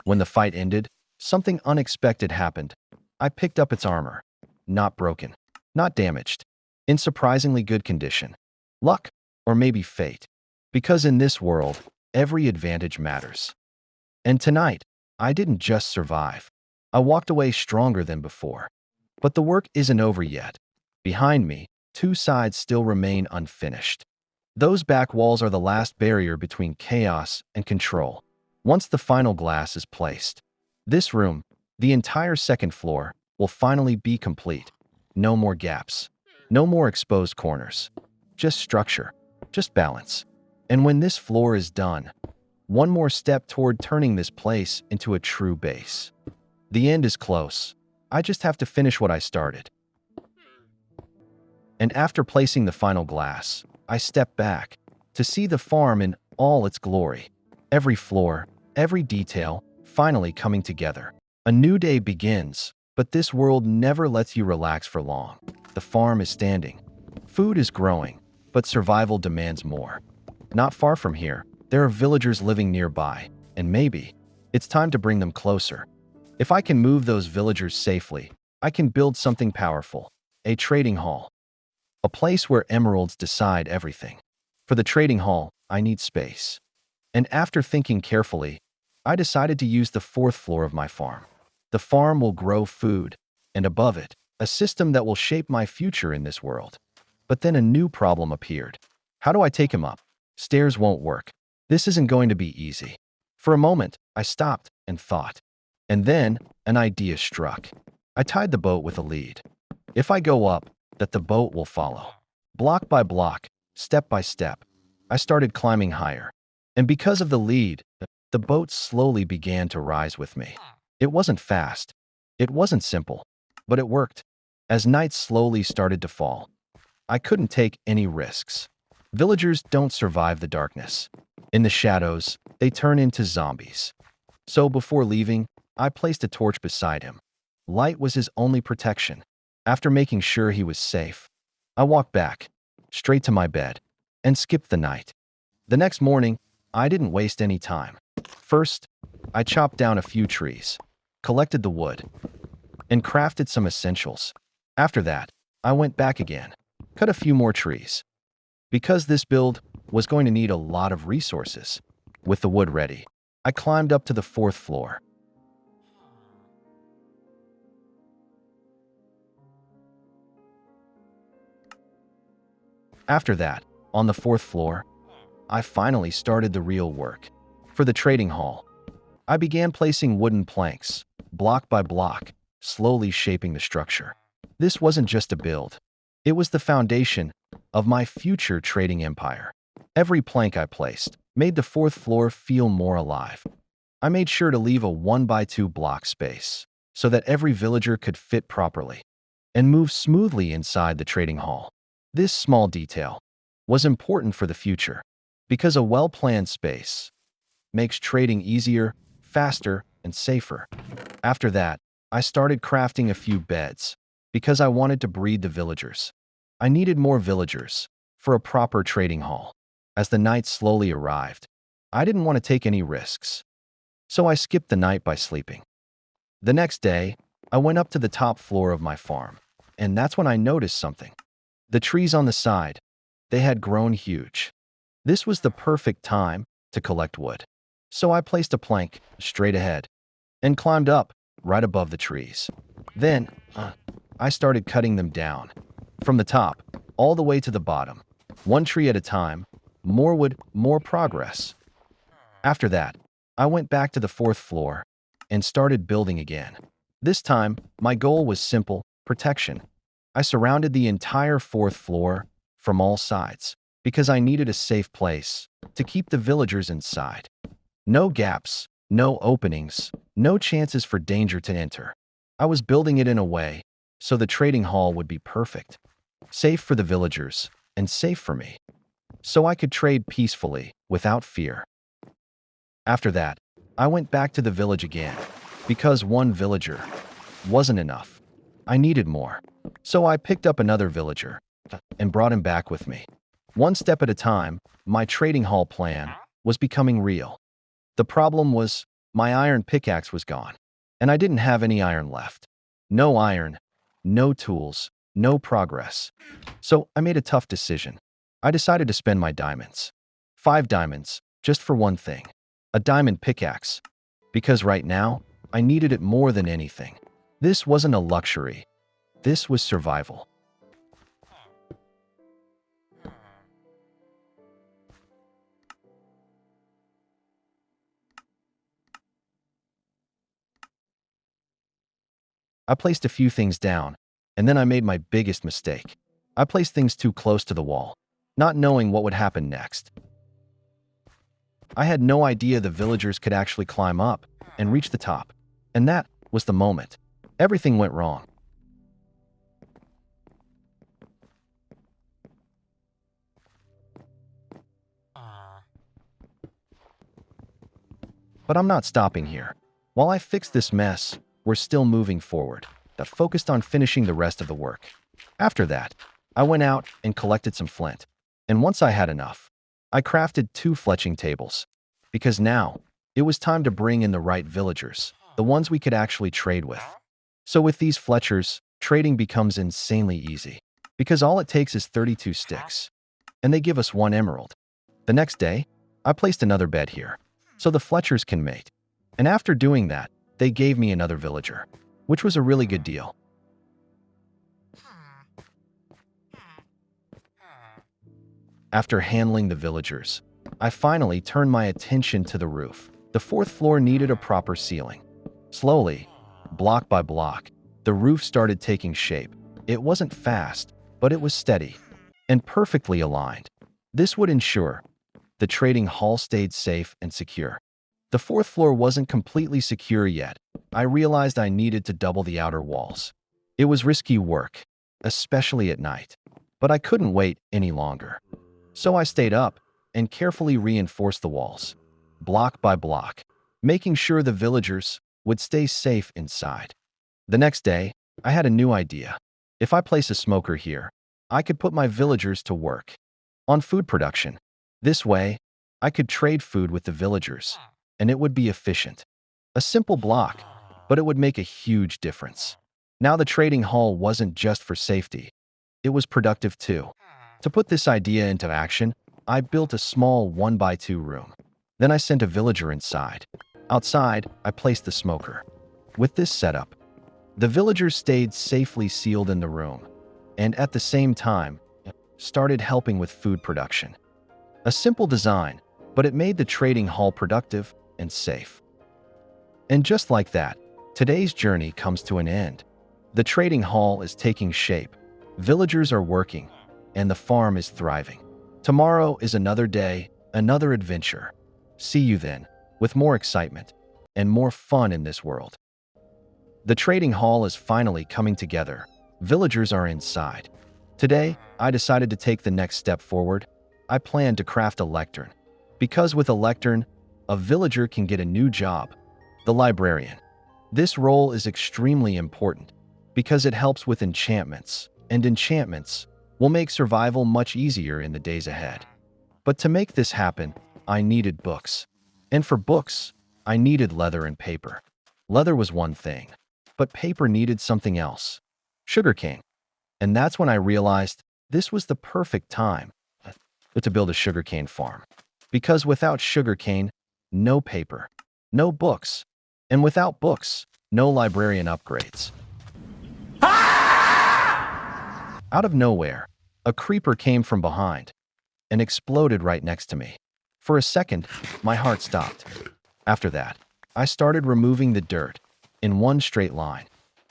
When the fight ended, something unexpected happened. I picked up its armor. Not broken. Not damaged. In surprisingly good condition. Luck, or maybe fate. Because in this world, every advantage matters. And tonight, I didn't just survive. I walked away stronger than before. But the work isn't over yet. Behind me, 2 sides still remain unfinished. Those back walls are the last barrier between chaos and control. Once the final glass is placed, this room, the entire second floor, will finally be complete. No more gaps. No more exposed corners. Just structure. Just balance. And when this floor is done, one more step toward turning this place into a true base. The end is close. I just have to finish what I started. And after placing the final glass, I step back to see the farm in all its glory. Every floor, every detail, finally coming together. A new day begins, but this world never lets you relax for long. The farm is standing. Food is growing, but survival demands more. Not far from here, there are villagers living nearby, and maybe it's time to bring them closer. If I can move those villagers safely, I can build something powerful. A trading hall. A place where emeralds decide everything. For the trading hall, I need space. And after thinking carefully, I decided to use the 4th floor of my farm. The farm will grow food, and above it, a system that will shape my future in this world. But then a new problem appeared. How do I take him up? Stairs won't work. This isn't going to be easy. For a moment, I stopped and thought. And then, an idea struck. I tied the boat with a lead. If I go up, that the boat will follow. Block by block, step by step, I started climbing higher. And because of the lead, the boat slowly began to rise with me. It wasn't fast. It wasn't simple. But it worked. As night slowly started to fall, I couldn't take any risks. Villagers don't survive the darkness. In the shadows, they turn into zombies. So before leaving, I placed a torch beside him. Light was his only protection. After making sure he was safe, I walked back, straight to my bed, and skipped the night. The next morning, I didn't waste any time. First, I chopped down a few trees, collected the wood, and crafted some essentials. After that, I went back again, cut a few more trees. Because this build was going to need a lot of resources. With the wood ready, I climbed up to the fourth floor. After that, on the fourth floor, I finally started the real work. For the trading hall, I began placing wooden planks, block by block, slowly shaping the structure. This wasn't just a build. It was the foundation of my future trading empire. Every plank I placed made the fourth floor feel more alive. I made sure to leave a 1x2 block space so that every villager could fit properly and move smoothly inside the trading hall. This small detail was important for the future because a well-planned space makes trading easier, faster, and safer. After that, I started crafting a few beds because I wanted to breed the villagers. I needed more villagers for a proper trading hall. As the night slowly arrived, I didn't want to take any risks, so I skipped the night by sleeping. The next day, I went up to the top floor of my farm, and that's when I noticed something. The trees on the side, they had grown huge. This was the perfect time to collect wood. So I placed a plank straight ahead and climbed up right above the trees. Then, I started cutting them down from the top all the way to the bottom, one tree at a time. More wood, more progress. After that, I went back to the fourth floor and started building again. This time, my goal was simple: protection. I surrounded the entire fourth floor from all sides because I needed a safe place to keep the villagers inside. No gaps, no openings, no chances for danger to enter. I was building it in a way so the trading hall would be perfect, safe for the villagers and safe for me, so I could trade peacefully without fear. After that, I went back to the village again because one villager wasn't enough. I needed more. So I picked up another villager and brought him back with me. One step at a time, my trading hall plan was becoming real. The problem was my iron pickaxe was gone, and I didn't have any iron left. No iron, no tools, no progress. So I made a tough decision. I decided to spend my diamonds. 5 diamonds, just for one thing. A diamond pickaxe. Because right now, I needed it more than anything. This wasn't a luxury. This was survival. I placed a few things down, and then I made my biggest mistake. I placed things too close to the wall, not knowing what would happen next. I had no idea the villagers could actually climb up and reach the top. And that was the moment everything went wrong. But I'm not stopping here. While I fix this mess, we're still moving forward, focused on finishing the rest of the work. After that, I went out and collected some flint. And once I had enough, I crafted 2 fletching tables. Because now, it was time to bring in the right villagers, the ones we could actually trade with. So with these fletchers, trading becomes insanely easy. Because all it takes is 32 sticks. And they give us 1 emerald. The next day, I placed another bed here, so the fletchers can mate. And after doing that, they gave me another villager, which was a really good deal. After handling the villagers, I finally turned my attention to the roof. The 4th floor needed a proper ceiling. Slowly, block by block, the roof started taking shape. It wasn't fast, but it was steady and perfectly aligned. This would ensure the trading hall stayed safe and secure. The 4th floor wasn't completely secure yet. I realized I needed to double the outer walls. It was risky work, especially at night, but I couldn't wait any longer. So I stayed up and carefully reinforced the walls, block by block, making sure the villagers would stay safe inside. The next day, I had a new idea. If I place a smoker here, I could put my villagers to work on food production. This way, I could trade food with the villagers, and it would be efficient. A simple block, but it would make a huge difference. Now the trading hall wasn't just for safety. It was productive too. To put this idea into action, I built a small 1 by 2 room. Then I sent a villager inside. Outside, I placed the smoker. With this setup, the villagers stayed safely sealed in the room, and at the same time, started helping with food production. A simple design, but it made the trading hall productive and safe. And just like that, today's journey comes to an end. The trading hall is taking shape, villagers are working, and the farm is thriving. Tomorrow is another day, another adventure. See you then, with more excitement and more fun in this world. The trading hall is finally coming together. Villagers are inside. Today, I decided to take the next step forward. I plan to craft a lectern. Because with a lectern, a villager can get a new job, the librarian. This role is extremely important because it helps with enchantments, and enchantments will make survival much easier in the days ahead. But to make this happen, I needed books. And for books, I needed leather and paper. Leather was one thing, but paper needed something else: sugarcane. And that's when I realized this was the perfect time to build a sugarcane farm. Because without sugarcane, no paper, no books, and without books, no librarian upgrades. Out of nowhere, a creeper came from behind and exploded right next to me. For a second, my heart stopped. After that, I started removing the dirt in one straight line,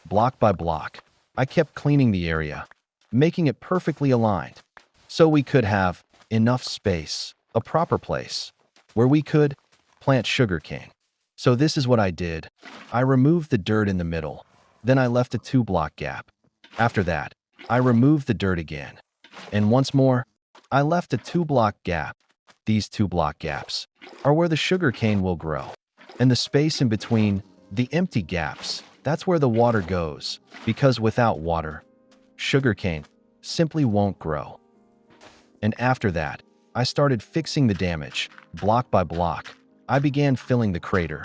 block by block. I kept cleaning the area, making it perfectly aligned, so we could have enough space, a proper place, where we could plant sugarcane. So this is what I did. I removed the dirt in the middle, then I left a 2-block gap. After that, I removed the dirt again, and once more, I left a 2-block gap. These 2-block gaps are where the sugarcane will grow, and the space in between, the empty gaps, that's where the water goes, because without water, sugarcane simply won't grow. And after that, I started fixing the damage, block by block. I began filling the crater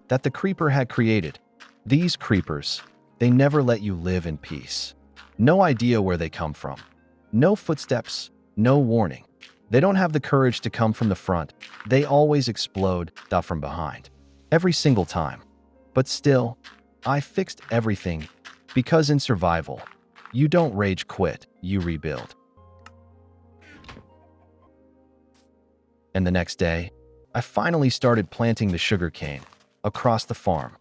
that the creeper had created. These creepers, they never let you live in peace. No idea where they come from. No footsteps, no warning. They don't have the courage to come from the front. They always explode from behind. Every single time. But still, I fixed everything because in survival, you don't rage quit, you rebuild. And the next day, I finally started planting the sugarcane across the farm,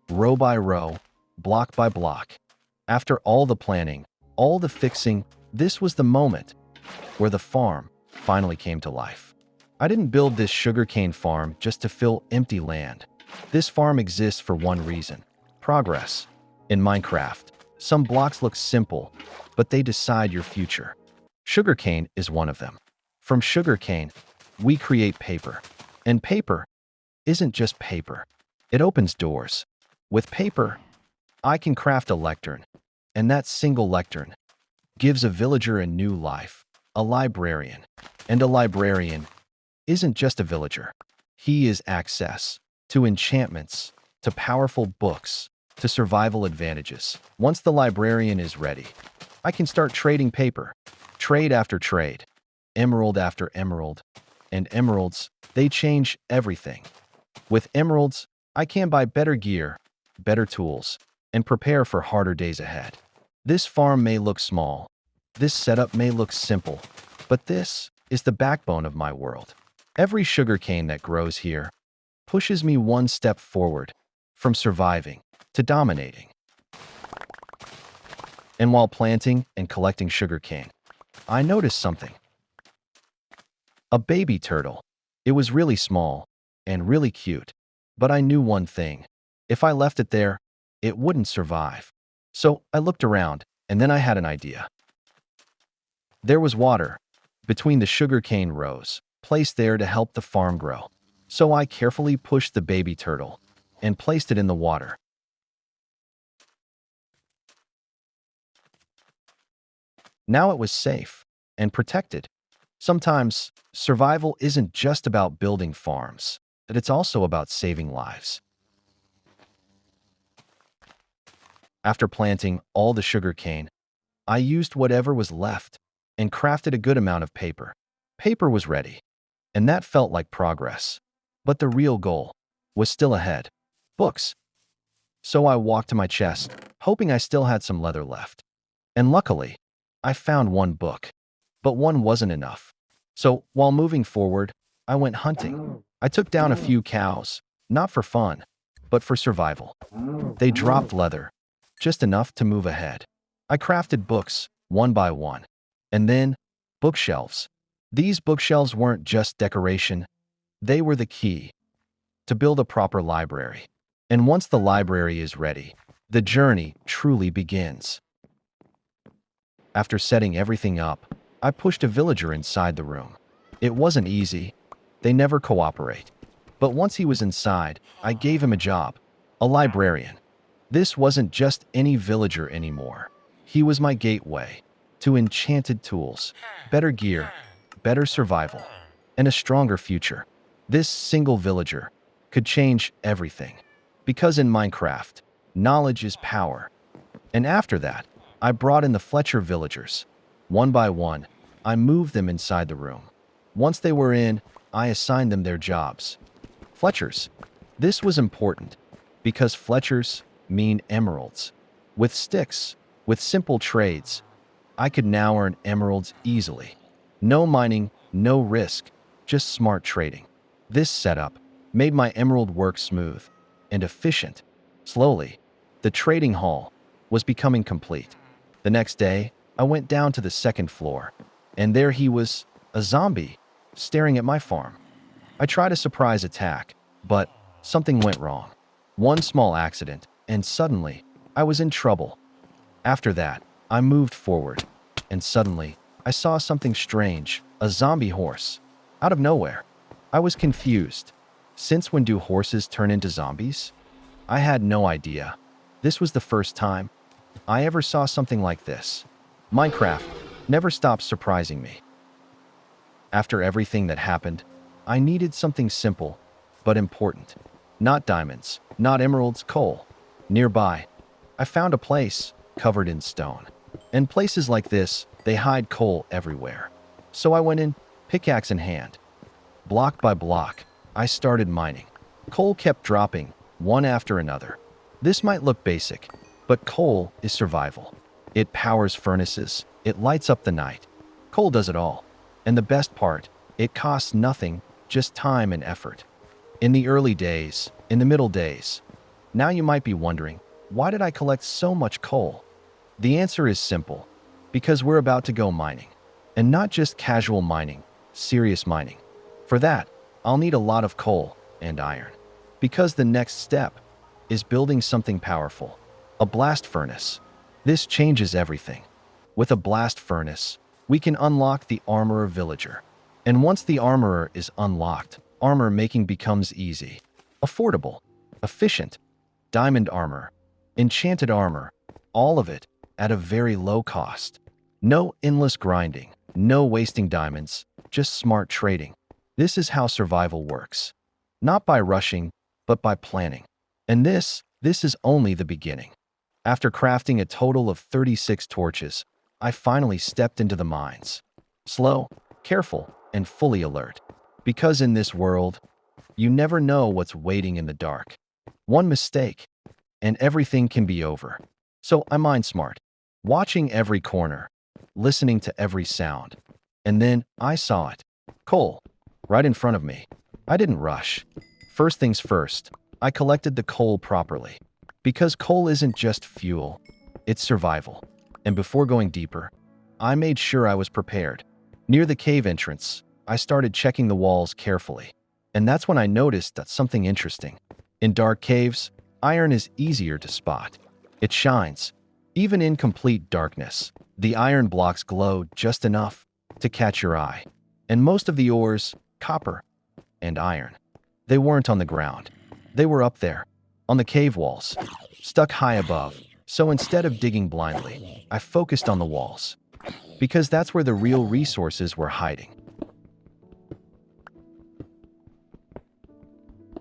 row by row, block by block. After all the planning, all the fixing, this was the moment where the farm finally came to life. I didn't build this sugarcane farm just to fill empty land. This farm exists for one reason: progress. In Minecraft, some blocks look simple, but they decide your future. Sugarcane is one of them. From sugarcane, we create paper. And paper isn't just paper. It opens doors. With paper, I can craft a lectern, and that single lectern gives a villager a new life, a librarian. And a librarian isn't just a villager. He is access to enchantments, to powerful books, to survival advantages. Once the librarian is ready, I can start trading paper, trade after trade, emerald after emerald. And emeralds, they change everything. With emeralds, I can buy better gear, better tools, and prepare for harder days ahead. This farm may look small, this setup may look simple, but this is the backbone of my world. Every sugarcane that grows here pushes me one step forward, from surviving to dominating. And while planting and collecting sugarcane, I noticed something. A baby turtle. It was really small and really cute, but I knew one thing: if I left it there, it wouldn't survive. So I looked around, and then I had an idea. There was water between the sugarcane rows, placed there to help the farm grow. So I carefully pushed the baby turtle and placed it in the water. Now it was safe and protected. Sometimes, survival isn't just about building farms, but it's also about saving lives. After planting all the sugarcane, I used whatever was left and crafted a good amount of paper. Paper was ready, and that felt like progress. But the real goal was still ahead. Books. So I walked to my chest, hoping I still had some leather left. And luckily, I found one book. But one wasn't enough. So, while moving forward, I went hunting. I took down a few cows, not for fun, but for survival. They dropped leather, just enough to move ahead. I crafted books, one by one. And then, bookshelves. These bookshelves weren't just decoration, they were the key to build a proper library. And once the library is ready, the journey truly begins. After setting everything up, I pushed a villager inside the room. It wasn't easy. They never cooperate. But once he was inside, I gave him a job. A librarian. This wasn't just any villager anymore. He was my gateway to enchanted tools, better gear, better survival, and a stronger future. This single villager could change everything. Because in Minecraft, knowledge is power. And after that, I brought in the Fletcher villagers. One by one, I moved them inside the room. Once they were in, I assigned them their jobs. Fletchers. This was important because Fletchers mean emeralds. With sticks, with simple trades, I could now earn emeralds easily. No mining, no risk, just smart trading. This setup made my emerald work smooth and efficient. Slowly, the trading hall was becoming complete. The next day, I went down to the second floor, and there he was, a zombie, staring at my farm. I tried a surprise attack, but something went wrong. One small accident, and suddenly, I was in trouble. After that, I moved forward, and suddenly, I saw something strange, a zombie horse. Out of nowhere, I was confused. Since when do horses turn into zombies? I had no idea. This was the first time I ever saw something like this. Minecraft never stops surprising me. After everything that happened, I needed something simple, but important. Not diamonds, not emeralds, coal. Nearby, I found a place covered in stone. And places like this, they hide coal everywhere. So I went in, pickaxe in hand. Block by block, I started mining. Coal kept dropping, one after another. This might look basic, but coal is survival. It powers furnaces, it lights up the night. Coal does it all. And the best part, it costs nothing, just time and effort. In the early days, in the middle days. Now you might be wondering, why did I collect so much coal? The answer is simple, because we're about to go mining. And not just casual mining, serious mining. For that, I'll need a lot of coal and iron. Because the next step is building something powerful. A blast furnace. This changes everything. With a blast furnace, we can unlock the Armorer Villager. And once the Armorer is unlocked, armor making becomes easy. Affordable. Efficient. Diamond armor. Enchanted armor. All of it at a very low cost. No endless grinding. No wasting diamonds. Just smart trading. This is how survival works. Not by rushing, but by planning. And this is only the beginning. After crafting a total of 36 torches, I finally stepped into the mines. Slow, careful, and fully alert. Because in this world, you never know what's waiting in the dark. One mistake, and everything can be over. So I mined smart, watching every corner, listening to every sound. And then I saw it. Coal, right in front of me. I didn't rush. First things first, I collected the coal properly. Because coal isn't just fuel, it's survival. And before going deeper, I made sure I was prepared. Near the cave entrance, I started checking the walls carefully. And that's when I noticed that something interesting. In dark caves, iron is easier to spot. It shines. Even in complete darkness, the iron blocks glow just enough to catch your eye. And most of the ores, copper and iron, they weren't on the ground. They were up there, on the cave walls, stuck high above. So instead of digging blindly, I focused on the walls. Because that's where the real resources were hiding.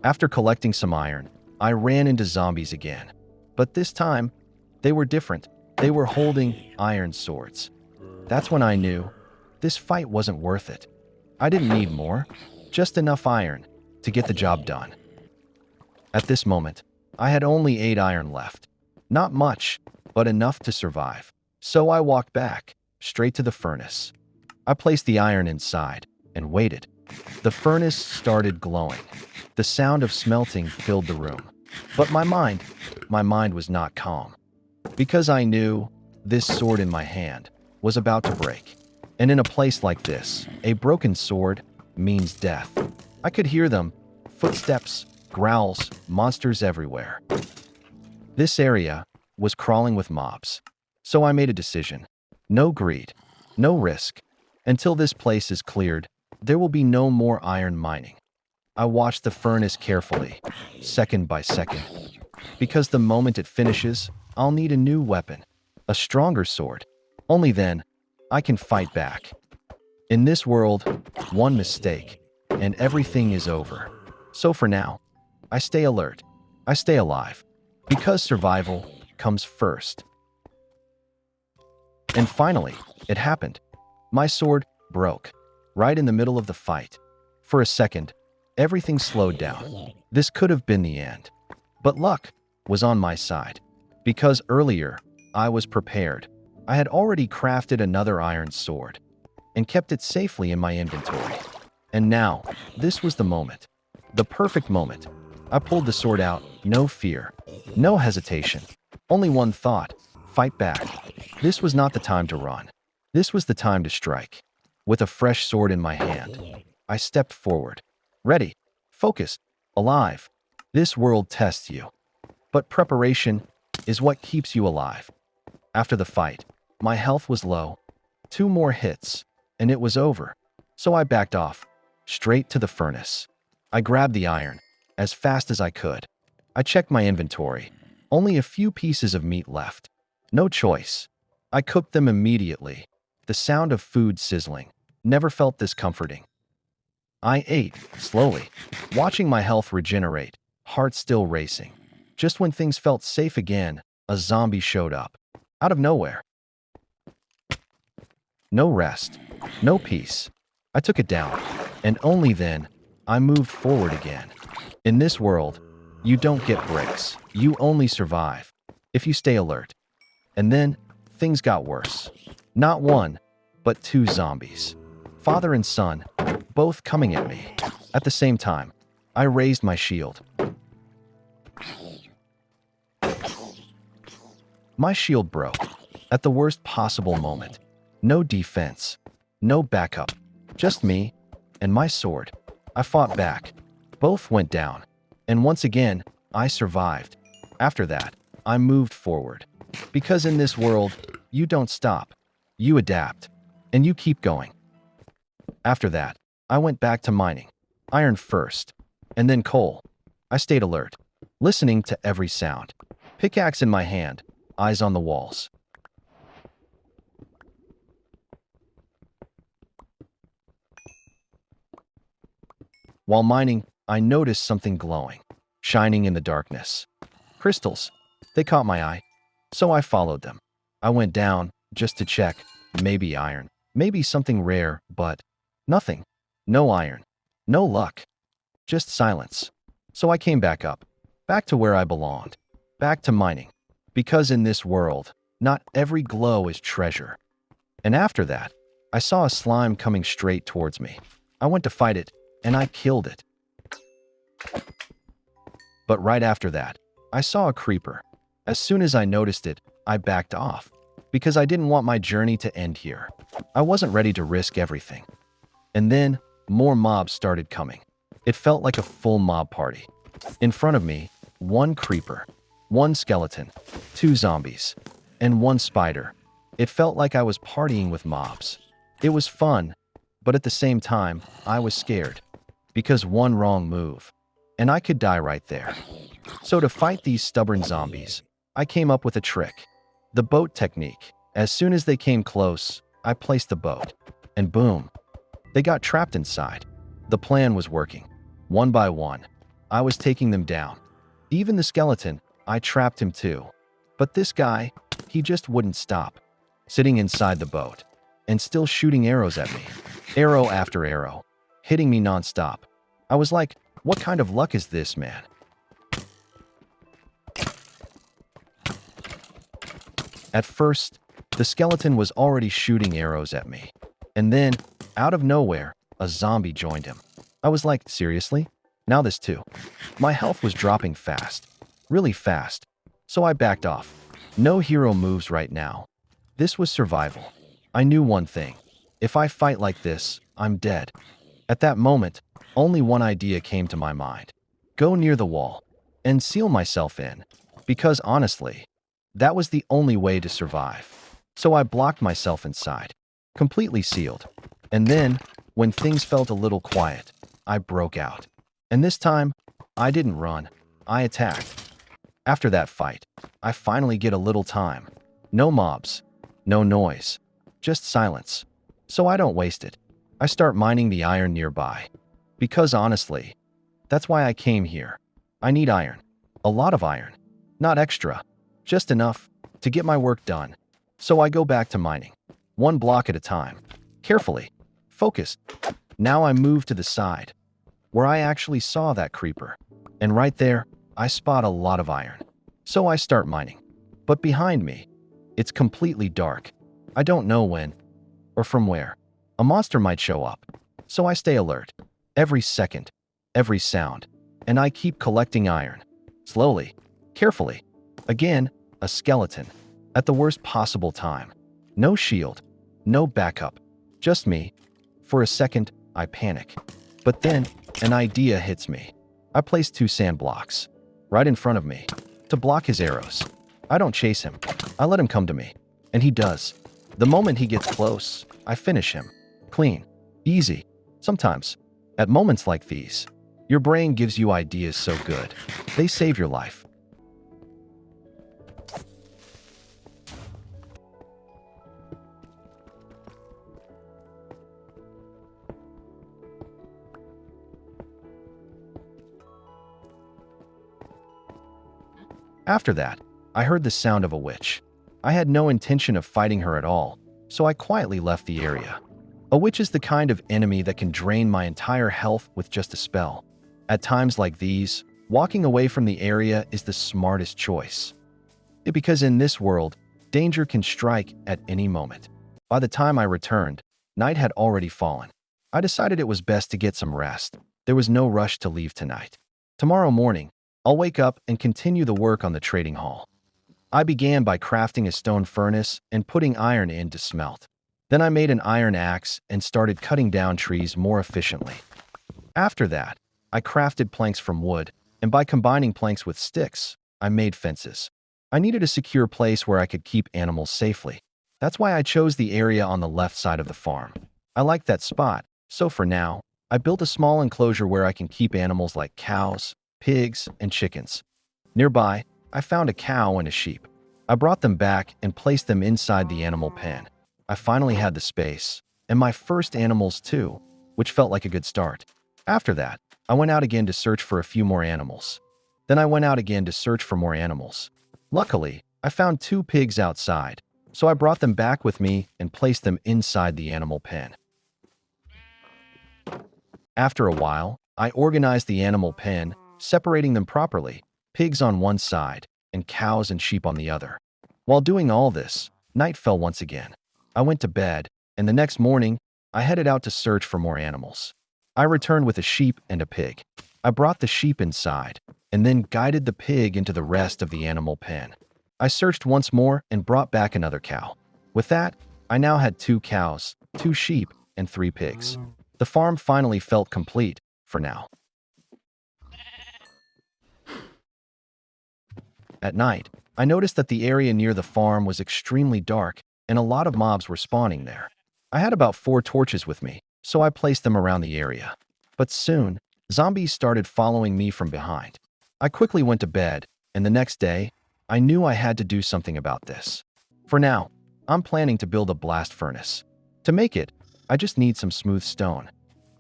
After collecting some iron, I ran into zombies again. But this time, they were different. They were holding iron swords. That's when I knew this fight wasn't worth it. I didn't need more, just enough iron to get the job done. At this moment, I had only 8 iron left. Not much, but enough to survive. So I walked back, straight to the furnace. I placed the iron inside and waited. The furnace started glowing. The sound of smelting filled the room. But my mind was not calm. Because I knew this sword in my hand was about to break. And in a place like this, a broken sword means death. I could hear them, footsteps, growls, monsters everywhere. This area was crawling with mobs. So I made a decision. No greed, no risk. Until this place is cleared, there will be no more iron mining. I watched the furnace carefully, second by second. Because the moment it finishes, I'll need a new weapon, a stronger sword. Only then, I can fight back. In this world, one mistake, and everything is over. So for now, I stay alert. I stay alive. Because survival comes first. And finally, it happened. My sword broke, right in the middle of the fight. For a second, everything slowed down. This could have been the end. But luck was on my side. Because earlier, I was prepared. I had already crafted another iron sword and kept it safely in my inventory. And now, this was the moment. The perfect moment. I pulled the sword out, no fear, no hesitation. Only one thought, fight back. This was not the time to run. This was the time to strike. With a fresh sword in my hand, I stepped forward. Ready, focused, alive. This world tests you. But preparation is what keeps you alive. After the fight, my health was low. 2 more hits, and it was over. So I backed off, straight to the furnace. I grabbed the iron, as fast as I could. I checked my inventory. Only a few pieces of meat left. No choice. I cooked them immediately. The sound of food sizzling. Never felt this comforting. I ate, slowly, watching my health regenerate, heart still racing. Just when things felt safe again, a zombie showed up. Out of nowhere. No rest. No peace. I took it down. And only then, I moved forward again. In this world, you don't get breaks. You only survive. If you stay alert. And then, things got worse. Not 1, but 2 zombies. Father and son, both coming at me. At the same time, I raised my shield. My shield broke. At the worst possible moment. No defense. No backup. Just me and my sword. I fought back. Both went down. And once again, I survived. After that, I moved forward. Because in this world, you don't stop. You adapt. And you keep going. After that, I went back to mining. Iron first. And then coal. I stayed alert. Listening to every sound. Pickaxe in my hand. Eyes on the walls. While mining, I noticed something glowing, shining in the darkness. Crystals. They caught my eye, so I followed them. I went down, just to check. Maybe iron. Maybe something rare, but nothing. No iron. No luck. Just silence. So I came back up. Back to where I belonged. Back to mining. Because in this world, not every glow is treasure. And after that, I saw a slime coming straight towards me. I went to fight it, and I killed it. But right after that, I saw a creeper. As soon as I noticed it, I backed off. Because I didn't want my journey to end here. I wasn't ready to risk everything. And then, more mobs started coming. It felt like a full mob party. In front of me, 1 creeper, 1 skeleton, 2 zombies, and 1 spider. It felt like I was partying with mobs. It was fun, but at the same time, I was scared. Because 1 wrong move, and I could die right there. So to fight these stubborn zombies, I came up with a trick. The boat technique. As soon as they came close, I placed the boat. And boom, they got trapped inside. The plan was working. 1 by 1, I was taking them down. Even the skeleton, I trapped him too. But this guy, he just wouldn't stop. Sitting inside the boat. and still shooting arrows at me. Arrow after arrow, hitting me nonstop. I was like, what kind of luck is this, man? At first, the skeleton was already shooting arrows at me. And then, out of nowhere, a zombie joined him. I was like, seriously? Now this too. My health was dropping fast. Really fast. So I backed off. No hero moves right now. This was survival. I knew one thing. If I fight like this, I'm dead. At that moment, only one idea came to my mind. Go near the wall and seal myself in. Because honestly, that was the only way to survive. So I blocked myself inside, completely sealed. And then, when things felt a little quiet, I broke out. And this time, I didn't run. I attacked. After that fight, I finally get a little time. No mobs, no noise, just silence. So I don't waste it. I start mining the iron nearby. Because honestly, that's why I came here. I need iron. A lot of iron. Not extra. Just enough to get my work done. So I go back to mining. One block at a time. Carefully. Focused. Now I move to the side, where I actually saw that creeper. And right there, I spot a lot of iron. So I start mining. But behind me, it's completely dark. I don't know when or from where a monster might show up. So I stay alert. Every second, every sound. And I keep collecting iron. Slowly, carefully. Again, a skeleton. At the worst possible time. No shield. No backup. Just me. For a second, I panic. But then, an idea hits me. I place 2 sand blocks right in front of me to block his arrows. I don't chase him. I let him come to me. And he does. The moment he gets close, I finish him. Clean. Easy. Sometimes, at moments like these, your brain gives you ideas so good. They save your life. After that, I heard the sound of a witch. I had no intention of fighting her at all, so I quietly left the area. A witch is the kind of enemy that can drain my entire health with just a spell. At times like these, walking away from the area is the smartest choice. Because in this world, danger can strike at any moment. By the time I returned, night had already fallen. I decided it was best to get some rest. There was no rush to leave tonight. Tomorrow morning, I'll wake up and continue the work on the trading hall. I began by crafting a stone furnace and putting iron in to smelt. Then I made an iron axe and started cutting down trees more efficiently. After that, I crafted planks from wood, and by combining planks with sticks, I made fences. I needed a secure place where I could keep animals safely. That's why I chose the area on the left side of the farm. I liked that spot, so for now, I built a small enclosure where I can keep animals like cows, pigs, and chickens. Nearby, I found a cow and a sheep. I brought them back and placed them inside the animal pen. I finally had the space, and my first animals too, which felt like a good start. After that, I went out again to search for a few more animals. Then I went out again to search for more animals. Luckily, I found 2 pigs outside, so I brought them back with me and placed them inside the animal pen. After a while, I organized the animal pen, separating them properly, pigs on one side and cows and sheep on the other. While doing all this, night fell once again. I went to bed, and the next morning, I headed out to search for more animals. I returned with a sheep and a pig. I brought the sheep inside, and then guided the pig into the rest of the animal pen. I searched once more and brought back another cow. With that, I now had 2 cows, 2 sheep, and 3 pigs. The farm finally felt complete, for now. At night, I noticed that the area near the farm was extremely dark, and a lot of mobs were spawning there. I had about 4 torches with me, so I placed them around the area. But soon, zombies started following me from behind. I quickly went to bed, and the next day, I knew I had to do something about this. For now, I'm planning to build a blast furnace. To make it, I just need some smooth stone.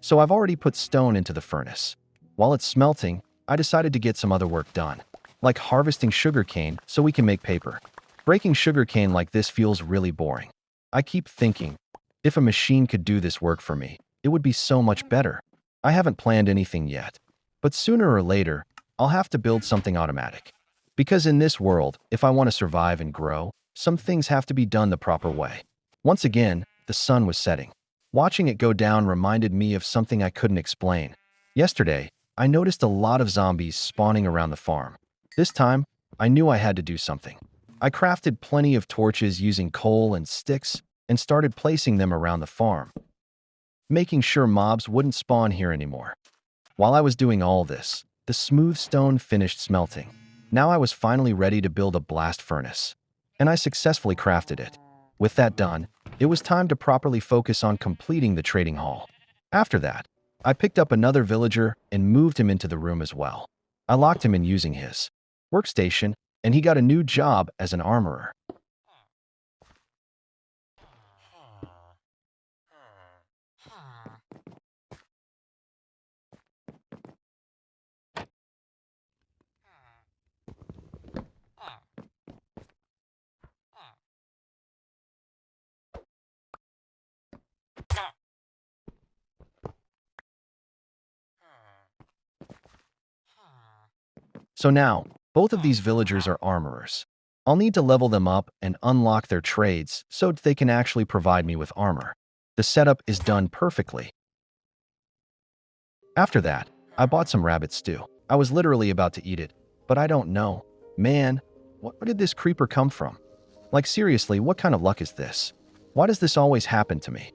So I've already put stone into the furnace. While it's smelting, I decided to get some other work done, like harvesting sugarcane so we can make paper. Breaking sugarcane like this feels really boring. I keep thinking, If a machine could do this work for me, it would be so much better. I haven't planned anything yet, but sooner or later, I'll have to build something automatic. Because in this world, if I want to survive and grow, some things have to be done the proper way. Once again, the sun was setting. Watching it go down reminded me of something I couldn't explain. Yesterday, I noticed a lot of zombies spawning around the farm. This time, I knew I had to do something. I crafted plenty of torches using coal and sticks and started placing them around the farm, making sure mobs wouldn't spawn here anymore. While I was doing all this, the smooth stone finished smelting. Now I was finally ready to build a blast furnace, and I successfully crafted it. With that done, it was time to properly focus on completing the trading hall. After that, I picked up another villager and moved him into the room as well. I locked him in using his workstation, and he got a new job as an armorer. So now, both of these villagers are armorers. I'll need to level them up and unlock their trades so they can actually provide me with armor. The setup is done perfectly. After that, I bought some rabbit stew. I was literally about to eat it, but I don't know. Man, where did this creeper come from? Like seriously, what kind of luck is this? Why does this always happen to me?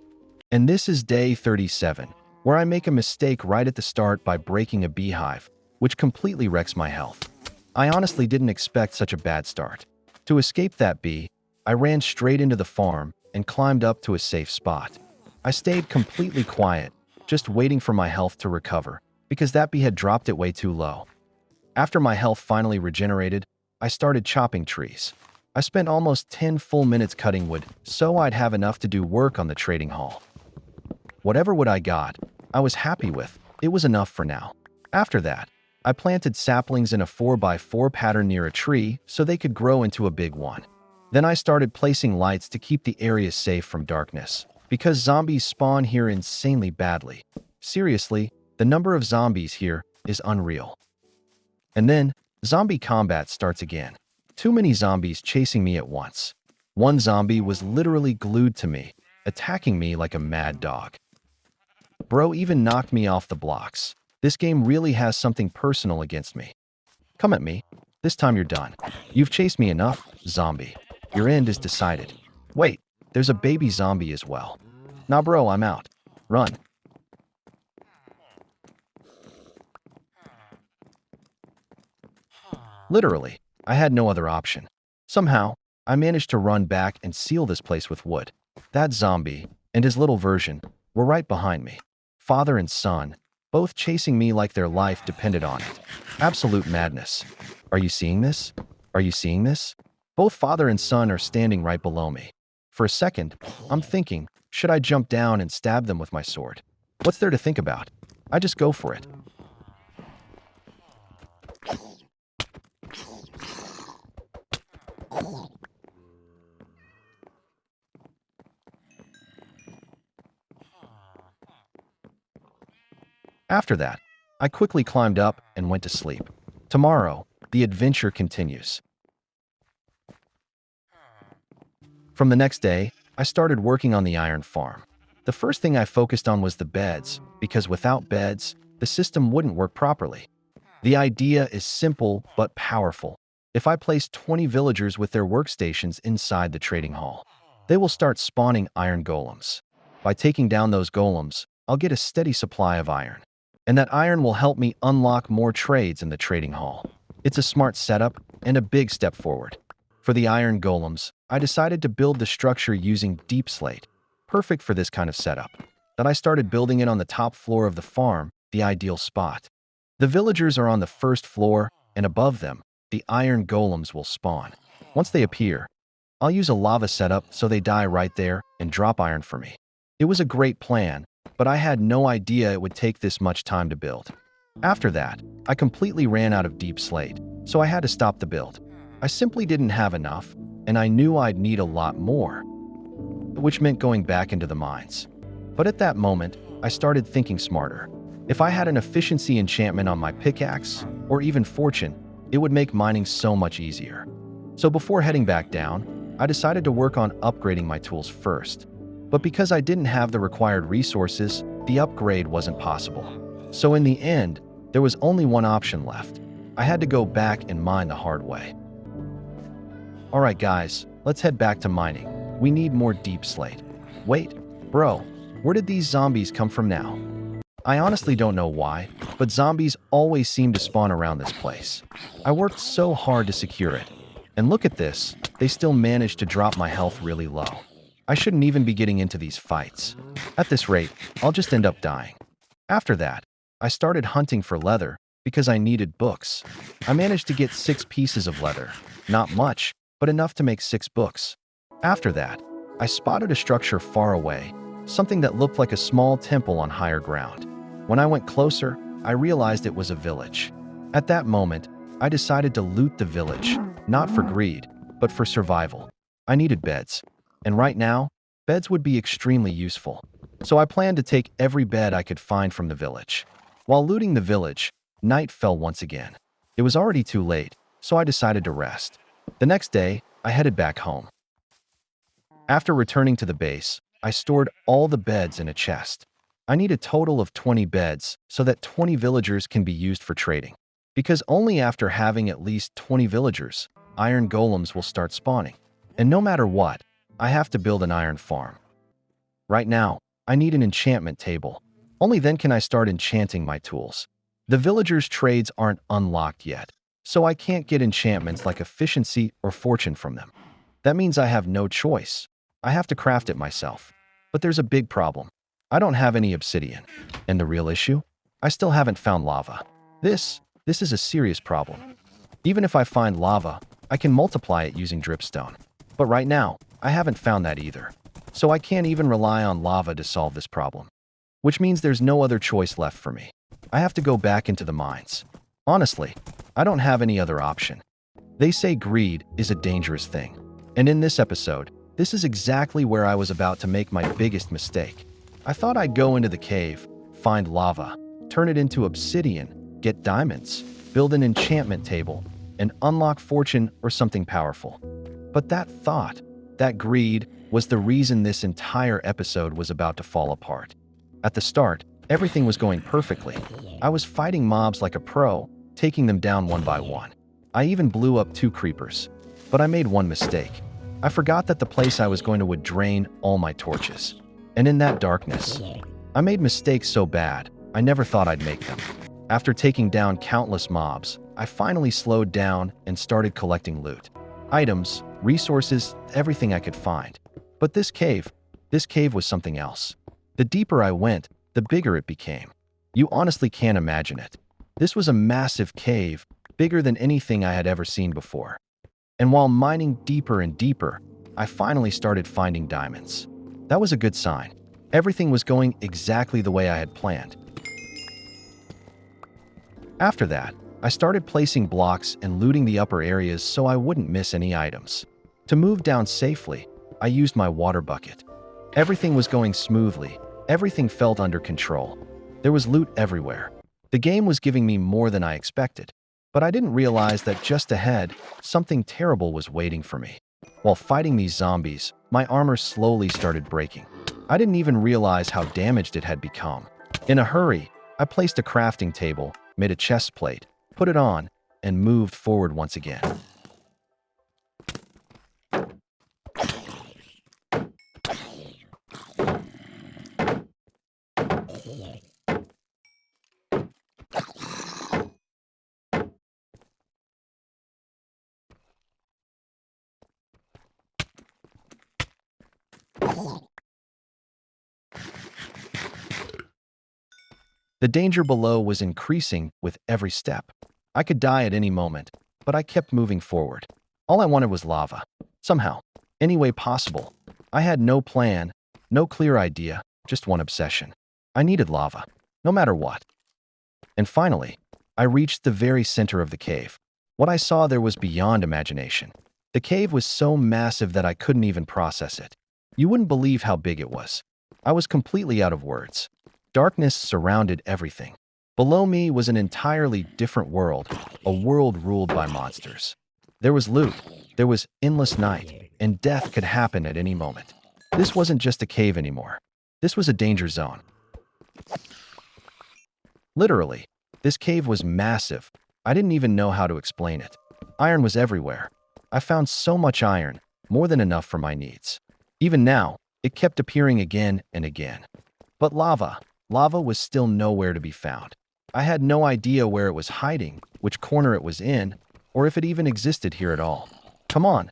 And this is day 37, where I make a mistake right at the start by breaking a beehive, which completely wrecks my health. I honestly didn't expect such a bad start. To escape that bee, I ran straight into the farm and climbed up to a safe spot. I stayed completely quiet, just waiting for my health to recover, because that bee had dropped it way too low. After my health finally regenerated, I started chopping trees. I spent almost 10 full minutes cutting wood, so I'd have enough to do work on the trading hall. Whatever wood I got, I was happy with. It was enough for now. After that, I planted saplings in a 4x4 pattern near a tree so they could grow into a big one. Then I started placing lights to keep the area safe from darkness, because zombies spawn here insanely badly. Seriously, the number of zombies here is unreal. And then, zombie combat starts again. Too many zombies chasing me at once. One zombie was literally glued to me, attacking me like a mad dog. Bro even knocked me off the blocks. This game really has something personal against me. Come at me. This time you're done. You've chased me enough, zombie. Your end is decided. Wait, there's a baby zombie as well. Nah bro, I'm out. Run. Literally, I had no other option. Somehow, I managed to run back and seal this place with wood. That zombie and his little version were right behind me. Father and son, both chasing me like their life depended on it. Absolute madness. Are you seeing this? Are you seeing this? Both father and son are standing right below me. For a second, I'm thinking, should I jump down and stab them with my sword? What's there to think about? I just go for it. After that, I quickly climbed up and went to sleep. Tomorrow, the adventure continues. From the next day, I started working on the iron farm. The first thing I focused on was the beds, because without beds, the system wouldn't work properly. The idea is simple but powerful. If I place 20 villagers with their workstations inside the trading hall, they will start spawning iron golems. By taking down those golems, I'll get a steady supply of iron. And that iron will help me unlock more trades in the trading hall. It's a smart setup and a big step forward. For the iron golems, I decided to build the structure using deep slate, perfect for this kind of setup. Then I started building it on the top floor of the farm, the ideal spot. The villagers are on the first floor, and above them, the iron golems will spawn. Once they appear, I'll use a lava setup so they die right there and drop iron for me. It was a great plan, but I had no idea it would take this much time to build. After that, I completely ran out of deep slate, so I had to stop the build. I simply didn't have enough, and I knew I'd need a lot more. which meant going back into the mines. But at that moment, I started thinking smarter. If I had an efficiency enchantment on my pickaxe, or even fortune, it would make mining so much easier. So before heading back down, I decided to work on upgrading my tools first. But because I didn't have the required resources, the upgrade wasn't possible. So in the end, there was only one option left. I had to go back and mine the hard way. Alright guys, let's head back to mining. We need more deep slate. Wait, bro, where did these zombies come from now? I honestly don't know why, but zombies always seem to spawn around this place. I worked so hard to secure it. And look at this, they still managed to drop my health really low. I shouldn't even be getting into these fights. At this rate, I'll just end up dying. After that, I started hunting for leather because I needed books. I managed to get 6 pieces of leather. Not much, but enough to make 6 books. After that, I spotted a structure far away, something that looked like a small temple on higher ground. When I went closer, I realized it was a village. At that moment, I decided to loot the village, not for greed, but for survival. I needed beds. And right now, beds would be extremely useful. So I planned to take every bed I could find from the village. While looting the village, night fell once again. It was already too late, so I decided to rest. The next day, I headed back home. After returning to the base, I stored all the beds in a chest. I need a total of 20 beds so that 20 villagers can be used for trading. Because only after having at least 20 villagers, iron golems will start spawning. And no matter what, I have to build an iron farm. Right now, I need an enchantment table. Only then can I start enchanting my tools. The villagers' trades aren't unlocked yet, so I can't get enchantments like efficiency or fortune from them. That means I have no choice. I have to craft it myself. But there's a big problem. I don't have any obsidian. And the real issue? I still haven't found lava. This is a serious problem. Even if I find lava, I can multiply it using dripstone. But right now, I haven't found that either. So I can't even rely on lava to solve this problem. Which means there's no other choice left for me. I have to go back into the mines. Honestly, I don't have any other option. They say greed is a dangerous thing. And in this episode, this is exactly where I was about to make my biggest mistake. I thought I'd go into the cave, find lava, turn it into obsidian, get diamonds, build an enchantment table, and unlock fortune or something powerful. But that thought, that greed, was the reason this entire episode was about to fall apart. At the start, everything was going perfectly. I was fighting mobs like a pro, taking them down one by one. I even blew up 2 creepers. But I made one mistake. I forgot that the place I was going to would drain all my torches. And in that darkness, I made mistakes so bad, I never thought I'd make them. After taking down countless mobs, I finally slowed down and started collecting loot. Items, resources, everything I could find. But this cave was something else. The deeper I went, the bigger it became. You honestly can't imagine it. This was a massive cave, bigger than anything I had ever seen before. And while mining deeper and deeper, I finally started finding diamonds. That was a good sign. Everything was going exactly the way I had planned. After that, I started placing blocks and looting the upper areas so I wouldn't miss any items. To move down safely, I used my water bucket. Everything was going smoothly. Everything felt under control. There was loot everywhere. The game was giving me more than I expected. But I didn't realize that just ahead, something terrible was waiting for me. While fighting these zombies, my armor slowly started breaking. I didn't even realize how damaged it had become. In a hurry, I placed a crafting table, made a chest plate, put it on, and moved forward once again. The danger below was increasing with every step. I could die at any moment, but I kept moving forward. All I wanted was lava. Somehow, any way possible. I had no plan, no clear idea, just one obsession. I needed lava, no matter what. And finally, I reached the very center of the cave. What I saw there was beyond imagination. The cave was so massive that I couldn't even process it. You wouldn't believe how big it was. I was completely out of words. Darkness surrounded everything. Below me was an entirely different world, a world ruled by monsters. There was loot, there was endless night, and death could happen at any moment. This wasn't just a cave anymore. This was a danger zone. Literally, this cave was massive. I didn't even know how to explain it. Iron was everywhere. I found so much iron, more than enough for my needs. Even now, it kept appearing again and again. But lava was still nowhere to be found. I had no idea where it was hiding, which corner it was in, or if it even existed here at all. Come on,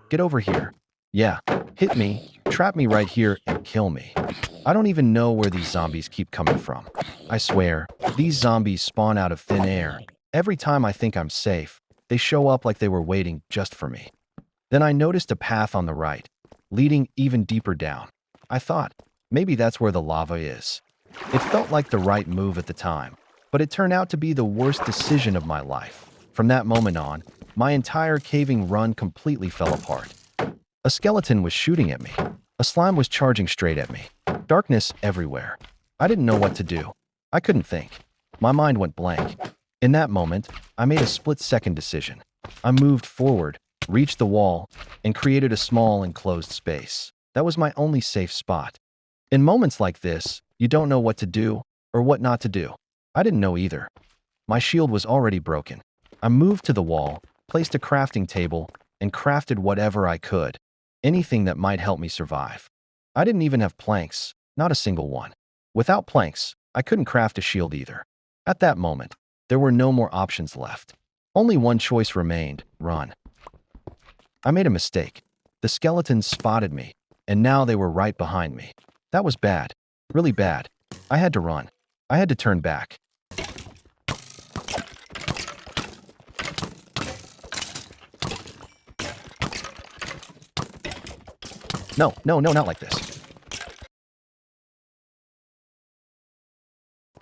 get over here. Yeah, hit me, trap me right here, and kill me. I don't even know where these zombies keep coming from. I swear, these zombies spawn out of thin air. Every time I think I'm safe, they show up like they were waiting just for me. Then I noticed a path on the right, leading even deeper down. I thought, maybe that's where the lava is. It felt like the right move at the time, but it turned out to be the worst decision of my life. From that moment on, my entire caving run completely fell apart. A skeleton was shooting at me. A slime was charging straight at me. Darkness everywhere. I didn't know what to do. I couldn't think. My mind went blank. In that moment, I made a split-second decision. I moved forward, reached the wall, and created a small enclosed space. That was my only safe spot. In moments like this, you don't know what to do or what not to do. I didn't know either. My shield was already broken. I moved to the wall, placed a crafting table, and crafted whatever I could. Anything that might help me survive. I didn't even have planks, not a single one. Without planks, I couldn't craft a shield either. At that moment, there were no more options left. Only one choice remained: run. I made a mistake. The skeletons spotted me, and now they were right behind me. That was bad, really bad. I had to run. I had to turn back. No, not like this.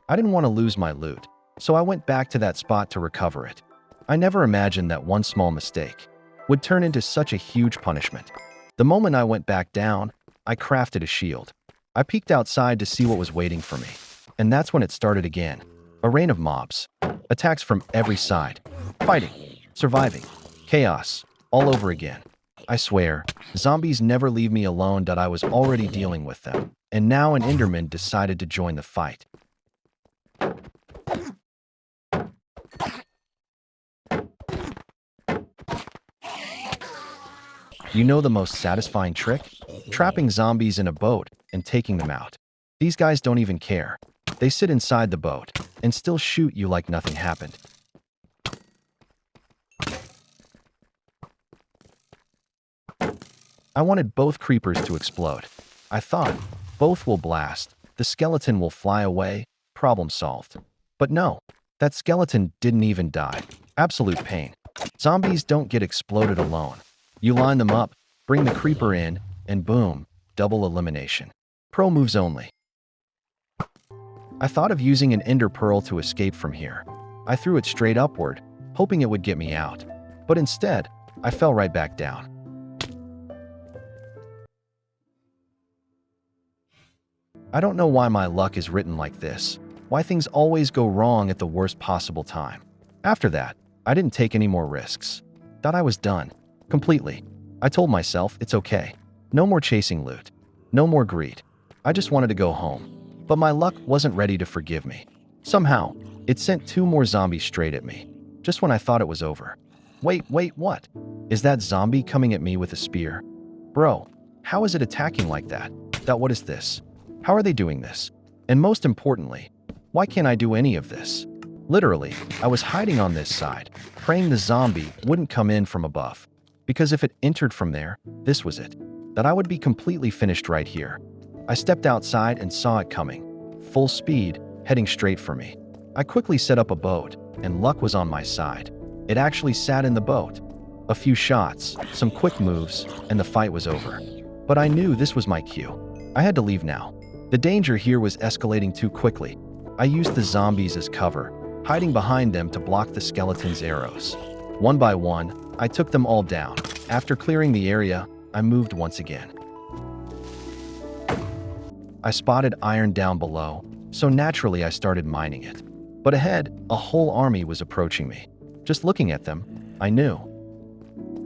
I didn't want to lose my loot, so I went back to that spot to recover it. I never imagined that one small mistake would turn into such a huge punishment. The moment I went back down, I crafted a shield. I peeked outside to see what was waiting for me, and that's when it started again. A rain of mobs, attacks from every side, fighting, surviving, chaos, all over again. I swear, zombies never leave me alone. I was already dealing with them, and now an Enderman decided to join the fight. You know the most satisfying trick? Trapping zombies in a boat and taking them out. These guys don't even care. They sit inside the boat and still shoot you like nothing happened. I wanted both creepers to explode. I thought, both will blast, the skeleton will fly away, problem solved. But no, that skeleton didn't even die. Absolute pain. Zombies don't get exploded alone. You line them up, bring the creeper in, and boom, double elimination. Pro moves only. I thought of using an ender pearl to escape from here. I threw it straight upward, hoping it would get me out. But instead, I fell right back down. I don't know why my luck is written like this, why things always go wrong at the worst possible time. After that, I didn't take any more risks. Thought I was done. Completely. I told myself it's okay. No more chasing loot. No more greed. I just wanted to go home. But my luck wasn't ready to forgive me. Somehow, it sent 2 more zombies straight at me, just when I thought it was over. Wait, what? Is that zombie coming at me with a spear? Bro, how is it attacking like that? What is this? How are they doing this? And most importantly, why can't I do any of this? Literally, I was hiding on this side, praying the zombie wouldn't come in from above. Because if it entered from there, this was it. That I would be completely finished right here. I stepped outside and saw it coming. Full speed, heading straight for me. I quickly set up a boat, and luck was on my side. It actually sat in the boat. A few shots, some quick moves, and the fight was over. But I knew this was my cue. I had to leave now. The danger here was escalating too quickly. I used the zombies as cover, hiding behind them to block the skeleton's arrows. One by one, I took them all down. After clearing the area, I moved once again. I spotted iron down below, so naturally I started mining it. But ahead, a whole army was approaching me. Just looking at them, I knew.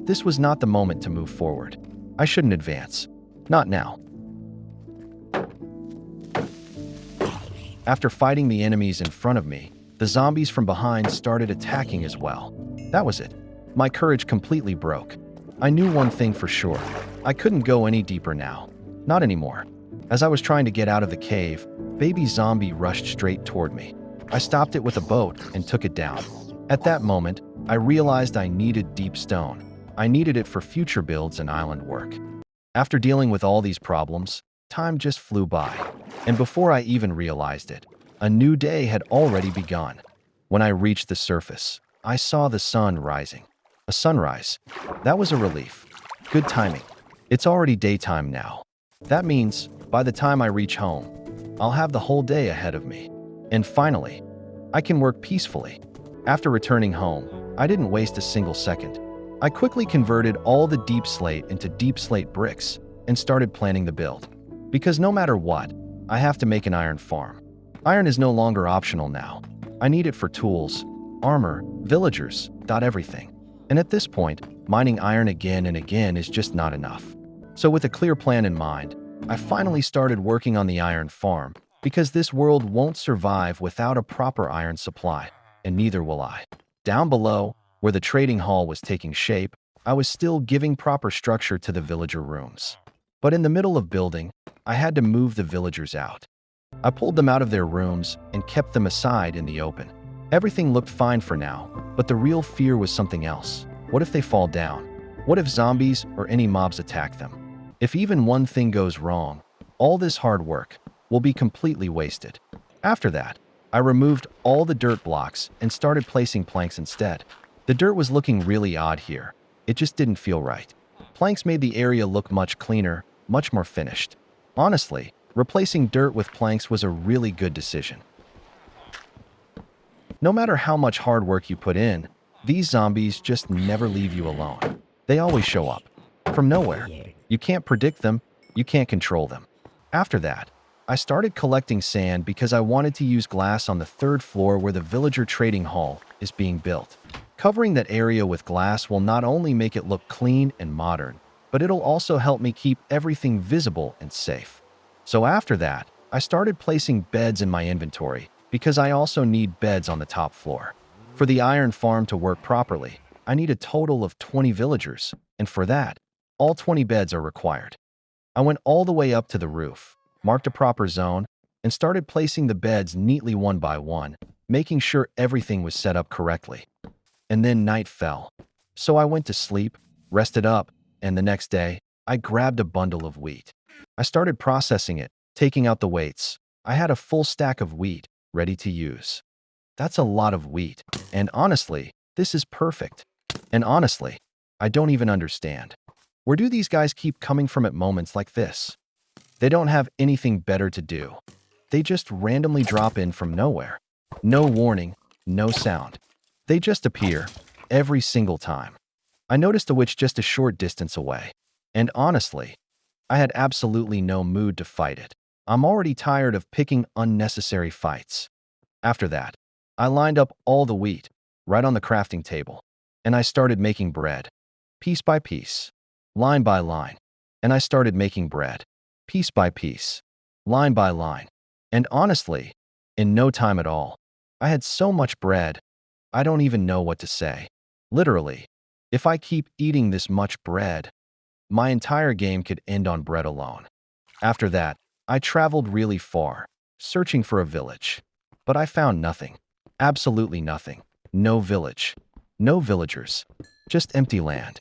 This was not the moment to move forward. I shouldn't advance. Not now. After fighting the enemies in front of me, the zombies from behind started attacking as well. That was it. My courage completely broke. I knew one thing for sure. I couldn't go any deeper now. Not anymore. As I was trying to get out of the cave, baby zombie rushed straight toward me. I stopped it with a boat and took it down. At that moment, I realized I needed deep stone. I needed it for future builds and island work. After dealing with all these problems, time just flew by. And before I even realized it, a new day had already begun. When I reached the surface, I saw the sun rising. A sunrise. That was a relief. Good timing. It's already daytime now. That means, by the time I reach home, I'll have the whole day ahead of me. And finally, I can work peacefully. After returning home, I didn't waste a single second. I quickly converted all the deep slate into deep slate bricks and started planning the build. Because no matter what, I have to make an iron farm. Iron is no longer optional now. I need it for tools, armor, villagers, everything. And at this point, mining iron again and again is just not enough. So with a clear plan in mind, I finally started working on the iron farm because this world won't survive without a proper iron supply, and neither will I. Down below, where the trading hall was taking shape, I was still giving proper structure to the villager rooms. But in the middle of building, I had to move the villagers out. I pulled them out of their rooms and kept them aside in the open. Everything looked fine for now, but the real fear was something else. What if they fall down? What if zombies or any mobs attack them? If even one thing goes wrong, all this hard work will be completely wasted. After that, I removed all the dirt blocks and started placing planks instead. The dirt was looking really odd here. It just didn't feel right. Planks made the area look much cleaner, much more finished. Honestly, replacing dirt with planks was a really good decision. No matter how much hard work you put in, these zombies just never leave you alone. They always show up. From nowhere. You can't predict them, you can't control them. After that, I started collecting sand because I wanted to use glass on the third floor where the villager trading hall is being built. Covering that area with glass will not only make it look clean and modern, but it'll also help me keep everything visible and safe. So after that, I started placing beds in my inventory because I also need beds on the top floor. For the iron farm to work properly, I need a total of 20 villagers, and for that, all 20 beds are required. I went all the way up to the roof, marked a proper zone, and started placing the beds neatly one by one, making sure everything was set up correctly. And then night fell. So I went to sleep, rested up, and the next day, I grabbed a bundle of wheat. I started processing it, taking out the weights. I had a full stack of wheat, ready to use. That's a lot of wheat, and honestly, this is perfect. And honestly, I don't even understand. Where do these guys keep coming from at moments like this? They don't have anything better to do. They just randomly drop in from nowhere. No warning, no sound. They just appear, every single time. I noticed a witch just a short distance away. And honestly, I had absolutely no mood to fight it. I'm already tired of picking unnecessary fights. After that, I lined up all the wheat, right on the crafting table, and I started making bread, piece by piece, line by line, and I started making bread, piece by piece, line by line, and honestly, in no time at all, I had so much bread, I don't even know what to say. Literally, if I keep eating this much bread, my entire game could end on bread alone. After that, I traveled really far, searching for a village, but I found nothing. Absolutely nothing. No village. No villagers. Just empty land.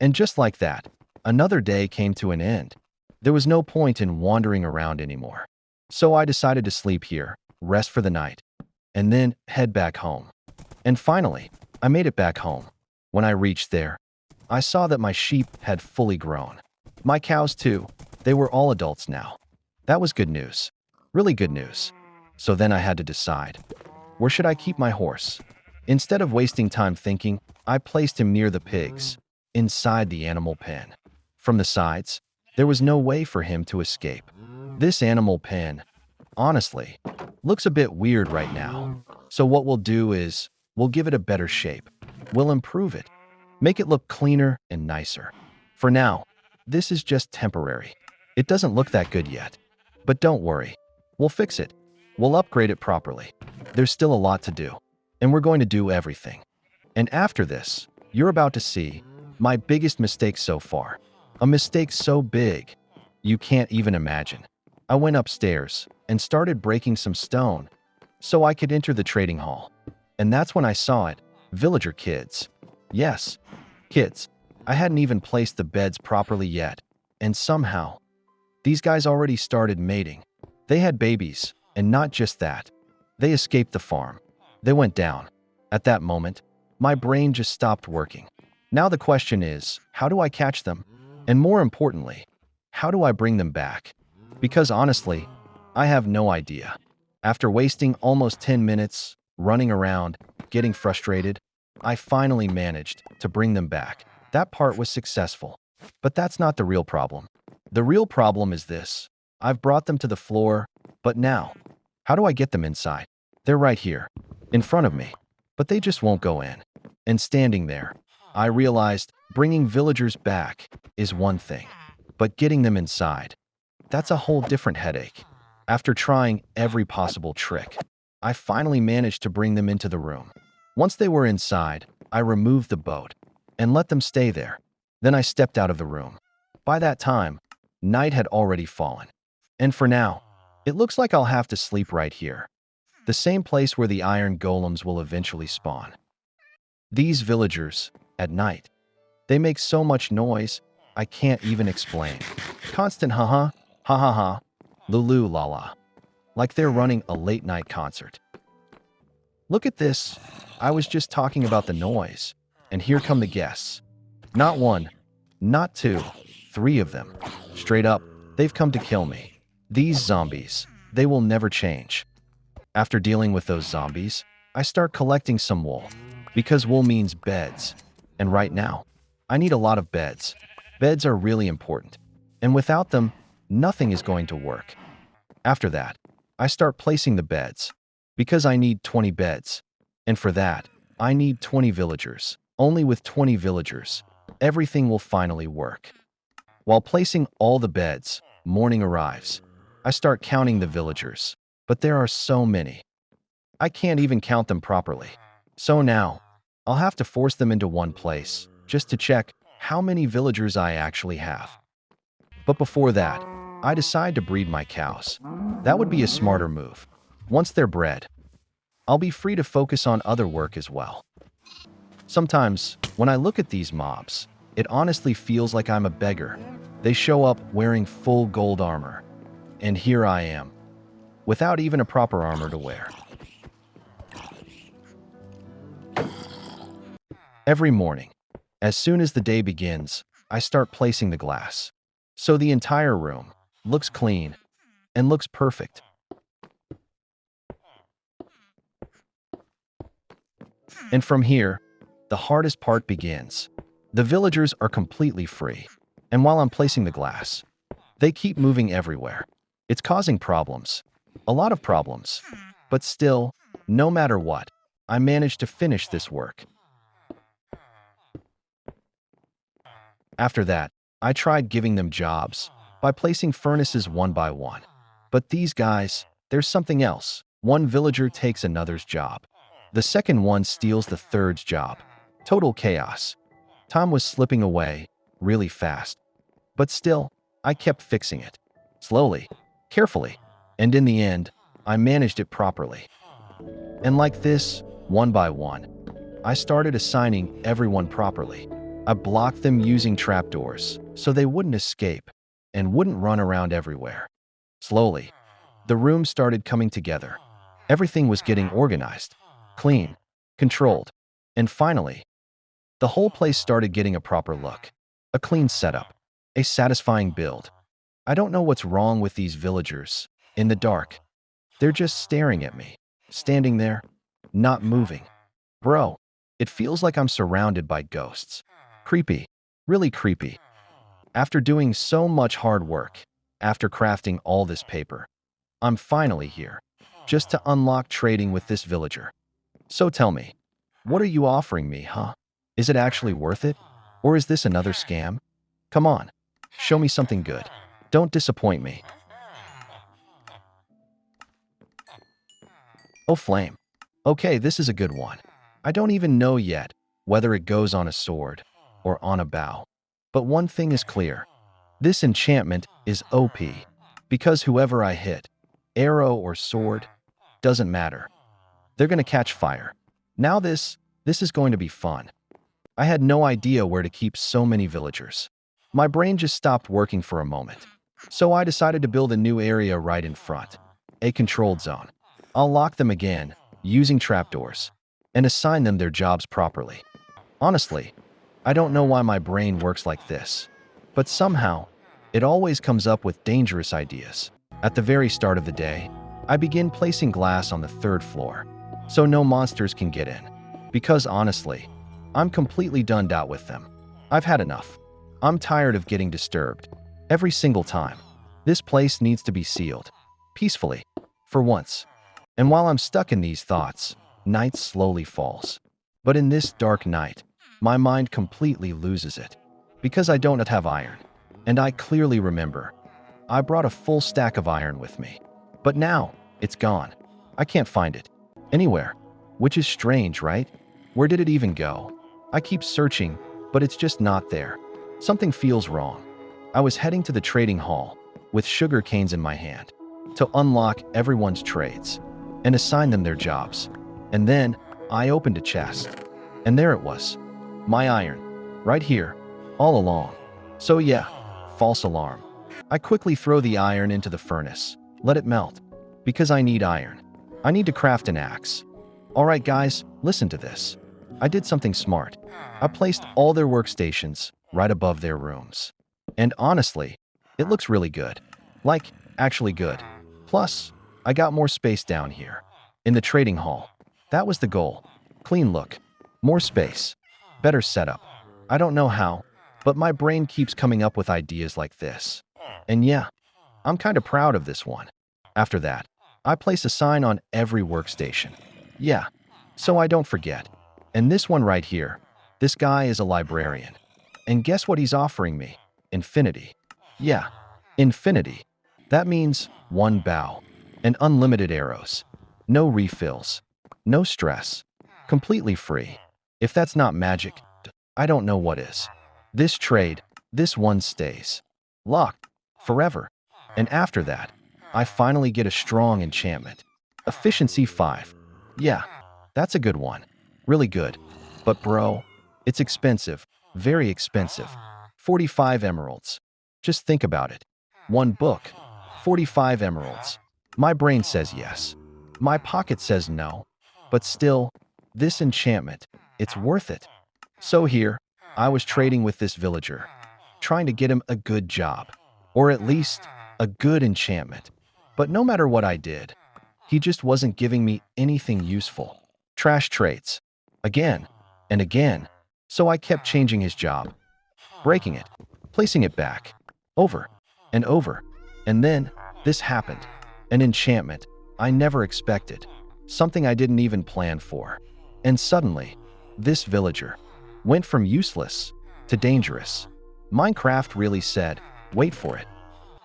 And just like that, another day came to an end. There was no point in wandering around anymore. So I decided to sleep here, rest for the night, and then head back home. And finally, I made it back home. When I reached there, I saw that my sheep had fully grown. My cows too. They were all adults now. That was good news. Really good news. So then I had to decide. Where should I keep my horse? Instead of wasting time thinking, I placed him near the pigs, inside the animal pen. From the sides, there was no way for him to escape. This animal pen, honestly, looks a bit weird right now. So what we'll do is, we'll give it a better shape. We'll improve it, make it look cleaner and nicer. For now, this is just temporary. It doesn't look that good yet. But don't worry, we'll fix it. We'll upgrade it properly. There's still a lot to do, and we're going to do everything. And after this, you're about to see my biggest mistake so far. A mistake so big, you can't even imagine. I went upstairs and started breaking some stone so I could enter the trading hall. And that's when I saw it. Villager kids. Yes, kids. I hadn't even placed the beds properly yet. And somehow, these guys already started mating. They had babies, and not just that. They escaped the farm. They went down. At that moment, my brain just stopped working. Now the question is, how do I catch them? And more importantly, how do I bring them back? Because honestly, I have no idea. After wasting almost 10 minutes, running around, getting frustrated, I finally managed to bring them back. That part was successful. But that's not the real problem. The real problem is this. I've brought them to the floor, but now, how do I get them inside? They're right here, in front of me, but they just won't go in. And standing there, I realized bringing villagers back is one thing, but getting them inside, that's a whole different headache. After trying every possible trick, I finally managed to bring them into the room. Once they were inside, I removed the boat and let them stay there. Then I stepped out of the room. By that time, night had already fallen. And for now, it looks like I'll have to sleep right here. The same place where the iron golems will eventually spawn. These villagers, at night, they make so much noise, I can't even explain. Constant ha ha, lulu la la. Like they're running a late night concert. Look at this. I was just talking about the noise. And here come the guests. Not one, not two, three of them. Straight up, they've come to kill me. These zombies, they will never change. After dealing with those zombies, I start collecting some wool. Because wool means beds. And right now, I need a lot of beds. Beds are really important. And without them, nothing is going to work. After that, I start placing the beds. Because I need 20 beds. And for that, I need 20 villagers. Only with 20 villagers, everything will finally work. While placing all the beds, morning arrives. I start counting the villagers, but there are so many. I can't even count them properly. So now, I'll have to force them into one place, just to check how many villagers I actually have. But before that, I decide to breed my cows. That would be a smarter move. Once they're bred, I'll be free to focus on other work as well. Sometimes, when I look at these mobs, it honestly feels like I'm a beggar. They show up wearing full gold armor. And here I am, without even a proper armor to wear. Every morning, as soon as the day begins, I start placing the glass. So the entire room looks clean and looks perfect. And from here, the hardest part begins. The villagers are completely free, and while I'm placing the glass, they keep moving everywhere. It's causing problems, a lot of problems, but still, no matter what, I managed to finish this work. After that, I tried giving them jobs by placing furnaces one by one. But these guys, there's something else. One villager takes another's job. The second one steals the third's job. Total chaos. Time was slipping away really fast. But still, I kept fixing it. Slowly, carefully, and in the end, I managed it properly. And like this, one by one, I started assigning everyone properly. I blocked them using trapdoors so they wouldn't escape and wouldn't run around everywhere. Slowly, the room started coming together. Everything was getting organized, clean, controlled, and finally, the whole place started getting a proper look. A clean setup, a satisfying build. I don't know what's wrong with these villagers. In the dark, they're just staring at me, standing there, not moving. Bro, it feels like I'm surrounded by ghosts. Creepy, really creepy. After doing so much hard work, After crafting all this paper, I'm finally here, just to unlock trading with this villager. So tell me, what are you offering me, huh? Is it actually worth it? Or is this another scam? Come on, show me something good. Don't disappoint me. Oh, flame. Okay, this is a good one. I don't even know yet whether it goes on a sword or on a bow. But one thing is clear. This enchantment is OP, because whoever I hit, arrow or sword, doesn't matter. They're gonna catch fire. Now this is going to be fun. I had no idea where to keep so many villagers. My brain just stopped working for a moment. So I decided to build a new area right in front, a controlled zone. I'll lock them again, using trapdoors, and assign them their jobs properly. Honestly, I don't know why my brain works like this, but somehow, it always comes up with dangerous ideas. At the very start of the day, I begin placing glass on the 3rd floor, so no monsters can get in. Because honestly, I'm completely done out with them. I've had enough. I'm tired of getting disturbed. Every single time. This place needs to be sealed. Peacefully. For once. And while I'm stuck in these thoughts, night slowly falls. But in this dark night, my mind completely loses it. Because I don't have iron. And I clearly remember. I brought a full stack of iron with me. But now, it's gone. I can't find it. Anywhere. Which is strange, right? Where did it even go? I keep searching, but it's just not there. Something feels wrong. I was heading to the trading hall, with sugar canes in my hand, to unlock everyone's trades, and assign them their jobs. And then, I opened a chest. And there it was. My iron. Right here. All along. So yeah, false alarm. I quickly throw the iron into the furnace. Let it melt. Because I need iron. I need to craft an axe. Alright guys, listen to this. I did something smart. I placed all their workstations right above their rooms. And honestly, it looks really good. Like, actually good. Plus, I got more space down here. In the trading hall. That was the goal. Clean look. More space. Better setup. I don't know how, but my brain keeps coming up with ideas like this. And yeah, I'm kind of proud of this one. After that, I place a sign on every workstation. Yeah, so I don't forget. And this one right here, this guy is a librarian. And guess what he's offering me? Infinity. Yeah, infinity. That means one bow and unlimited arrows. No refills. No stress. Completely free. If that's not magic, I don't know what is. This trade, this one stays. Locked. Forever. And after that, I finally get a strong enchantment. Efficiency 5. Yeah, that's a good one. Really good. But bro, it's expensive. Very expensive. 45 emeralds. Just think about it. One book. 45 emeralds. My brain says yes. My pocket says no. But still, this enchantment, it's worth it. So here, I was trading with this villager, trying to get him a good job, or at least a good enchantment. But no matter what I did, he just wasn't giving me anything useful. Trash trades. Again and again. So I kept changing his job, breaking it, placing it back, over and over. And then, this happened. An enchantment I never expected. Something I didn't even plan for. And suddenly, this villager went from useless to dangerous. Minecraft really said, wait for it.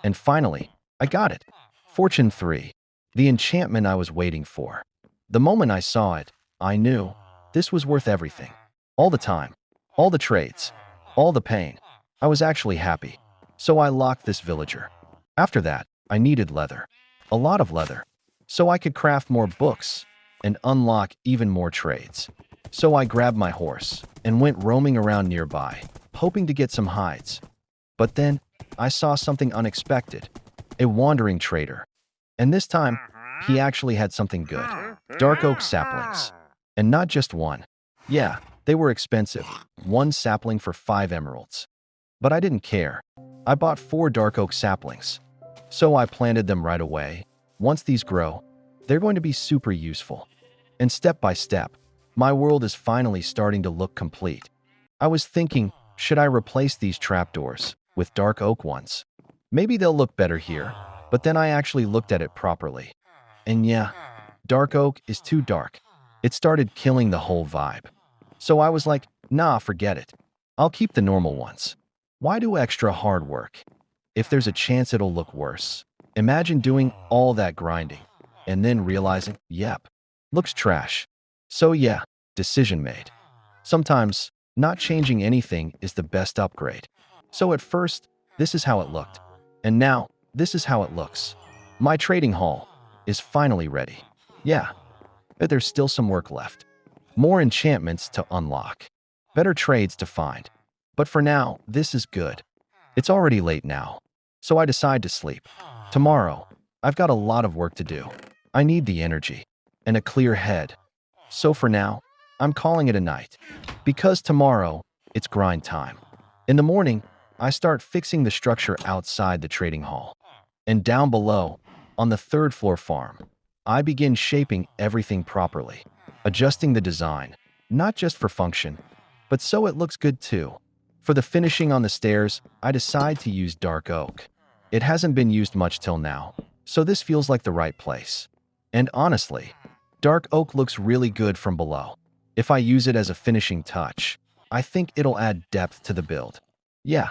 And finally, I got it. Fortune 3. The enchantment I was waiting for. The moment I saw it, I knew this was worth everything. All the time. All the trades. All the pain. I was actually happy. So I locked this villager. After that, I needed leather. A lot of leather. So I could craft more books and unlock even more trades. So I grabbed my horse and went roaming around nearby, hoping to get some hides. But then, I saw something unexpected. A wandering trader. And this time, he actually had something good. Dark oak saplings. And not just one. Yeah, they were expensive. One sapling for 5 emeralds. But I didn't care. I bought 4 dark oak saplings. So I planted them right away. Once these grow, they're going to be super useful. And step by step, my world is finally starting to look complete. I was thinking, should I replace these trapdoors with dark oak ones? Maybe they'll look better here, but then I actually looked at it properly. And yeah, dark oak is too dark. It started killing the whole vibe. So I was like, nah, forget it. I'll keep the normal ones. Why do extra hard work if there's a chance it'll look worse? Imagine doing all that grinding and then realizing, yep, looks trash. So yeah, decision made. Sometimes, not changing anything is the best upgrade. So at first, this is how it looked. And now, this is how it looks. My trading hall is finally ready. Yeah, but there's still some work left. More enchantments to unlock. Better trades to find. But for now, this is good. It's already late now, so I decide to sleep. Tomorrow, I've got a lot of work to do. I need the energy and a clear head. So for now, I'm calling it a night. Because tomorrow, it's grind time. In the morning, I start fixing the structure outside the trading hall. And down below, on the third floor farm, I begin shaping everything properly, adjusting the design, not just for function, but so it looks good too. For the finishing on the stairs, I decide to use dark oak. It hasn't been used much till now, so this feels like the right place. And honestly, dark oak looks really good from below. If I use it as a finishing touch, I think it'll add depth to the build. Yeah,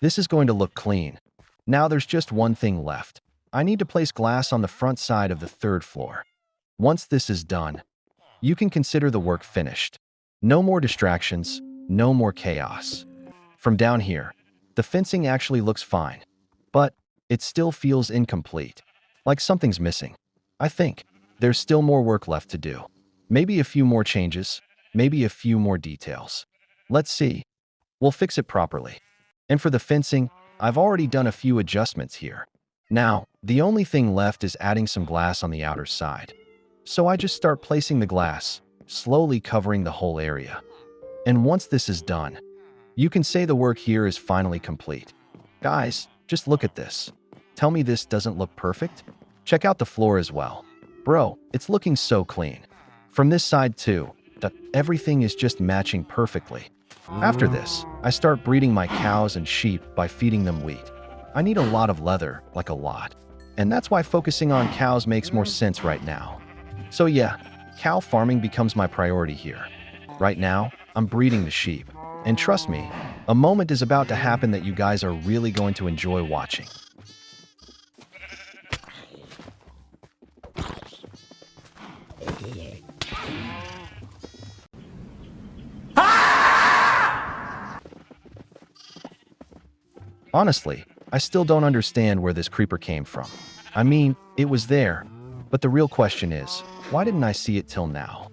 this is going to look clean. Now there's just one thing left. I need to place glass on the front side of the third floor. Once this is done, you can consider the work finished. No more distractions, no more chaos. From down here, the fencing actually looks fine, but it still feels incomplete, like something's missing. I think there's still more work left to do. Maybe a few more changes, maybe a few more details. Let's see. We'll fix it properly. And for the fencing, I've already done a few adjustments here. Now, the only thing left is adding some glass on the outer side. So I just start placing the glass, slowly covering the whole area. And once this is done, you can say the work here is finally complete. Guys, just look at this. Tell me this doesn't look perfect? Check out the floor as well. Bro, it's looking so clean. From this side too, everything is just matching perfectly. After this, I start breeding my cows and sheep by feeding them wheat. I need a lot of leather, like a lot. And that's why focusing on cows makes more sense right now. So yeah, cow farming becomes my priority here. Right now, I'm breeding the sheep. And trust me, a moment is about to happen that you guys are really going to enjoy watching. Honestly, I still don't understand where this creeper came from. I mean, it was there, but the real question is, why didn't I see it till now?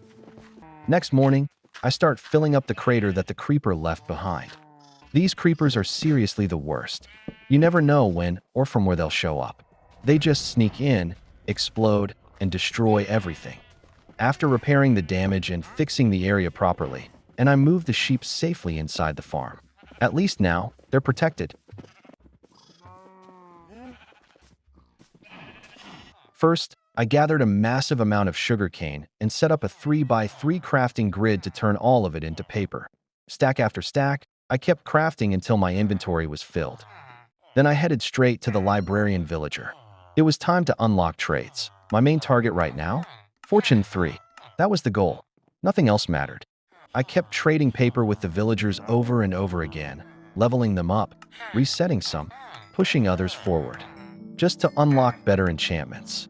Next morning, I start filling up the crater that the creeper left behind. These creepers are seriously the worst. You never know when or from where they'll show up. They just sneak in, explode, and destroy everything. After repairing the damage and fixing the area properly, and I move the sheep safely inside the farm. At least now, they're protected. First, I gathered a massive amount of sugarcane and set up a 3x3 crafting grid to turn all of it into paper. Stack after stack, I kept crafting until my inventory was filled. Then I headed straight to the librarian villager. It was time to unlock trades. My main target right now? Fortune 3. That was the goal. Nothing else mattered. I kept trading paper with the villagers over and over again, leveling them up, resetting some, pushing others forward, just to unlock better enchantments.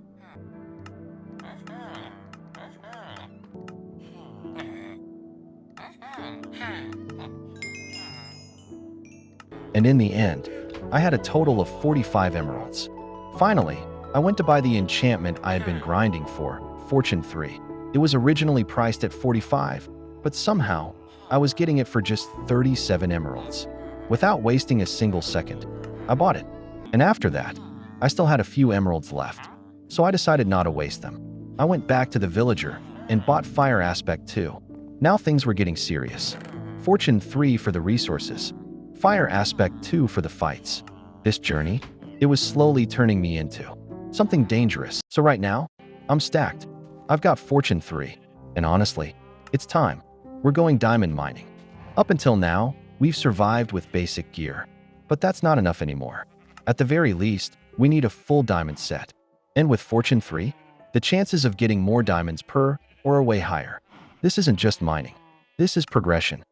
And in the end, I had a total of 45 emeralds. Finally, I went to buy the enchantment I had been grinding for, Fortune 3. It was originally priced at 45, but somehow, I was getting it for just 37 emeralds. Without wasting a single second, I bought it. And after that, I still had a few emeralds left, so I decided not to waste them. I went back to the villager and bought Fire Aspect 2. Now things were getting serious. Fortune 3 for the resources, Fire Aspect 2 for the fights. This journey, it was slowly turning me into something dangerous. So right now, I'm stacked. I've got Fortune 3, and honestly, it's time. We're going diamond mining. Up until now, we've survived with basic gear, but that's not enough anymore. At the very least, we need a full diamond set. And with Fortune 3, the chances of getting more diamonds per or are way higher. This isn't just mining. This is progression.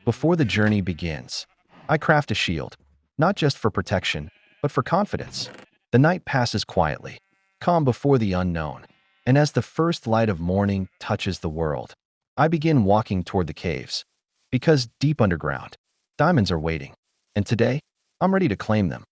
Before the journey begins, I craft a shield, not just for protection, but for confidence. The night passes quietly, calm before the unknown, and as the first light of morning touches the world, I begin walking toward the caves. Because deep underground, diamonds are waiting, and today, I'm ready to claim them.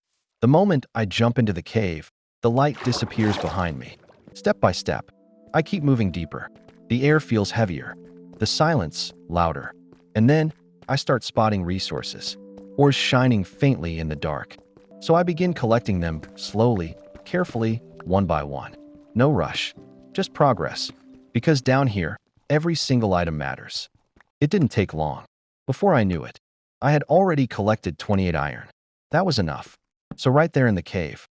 The moment I jump into the cave, the light disappears behind me. Step by step, I keep moving deeper. The air feels heavier, the silence louder, and then I start spotting resources, ores shining faintly in the dark. So I begin collecting them slowly, carefully, one by one. No rush, just progress. Because down here, every single item matters. It didn't take long. Before I knew it, I had already collected 28 iron. That was enough. So right there in the cave,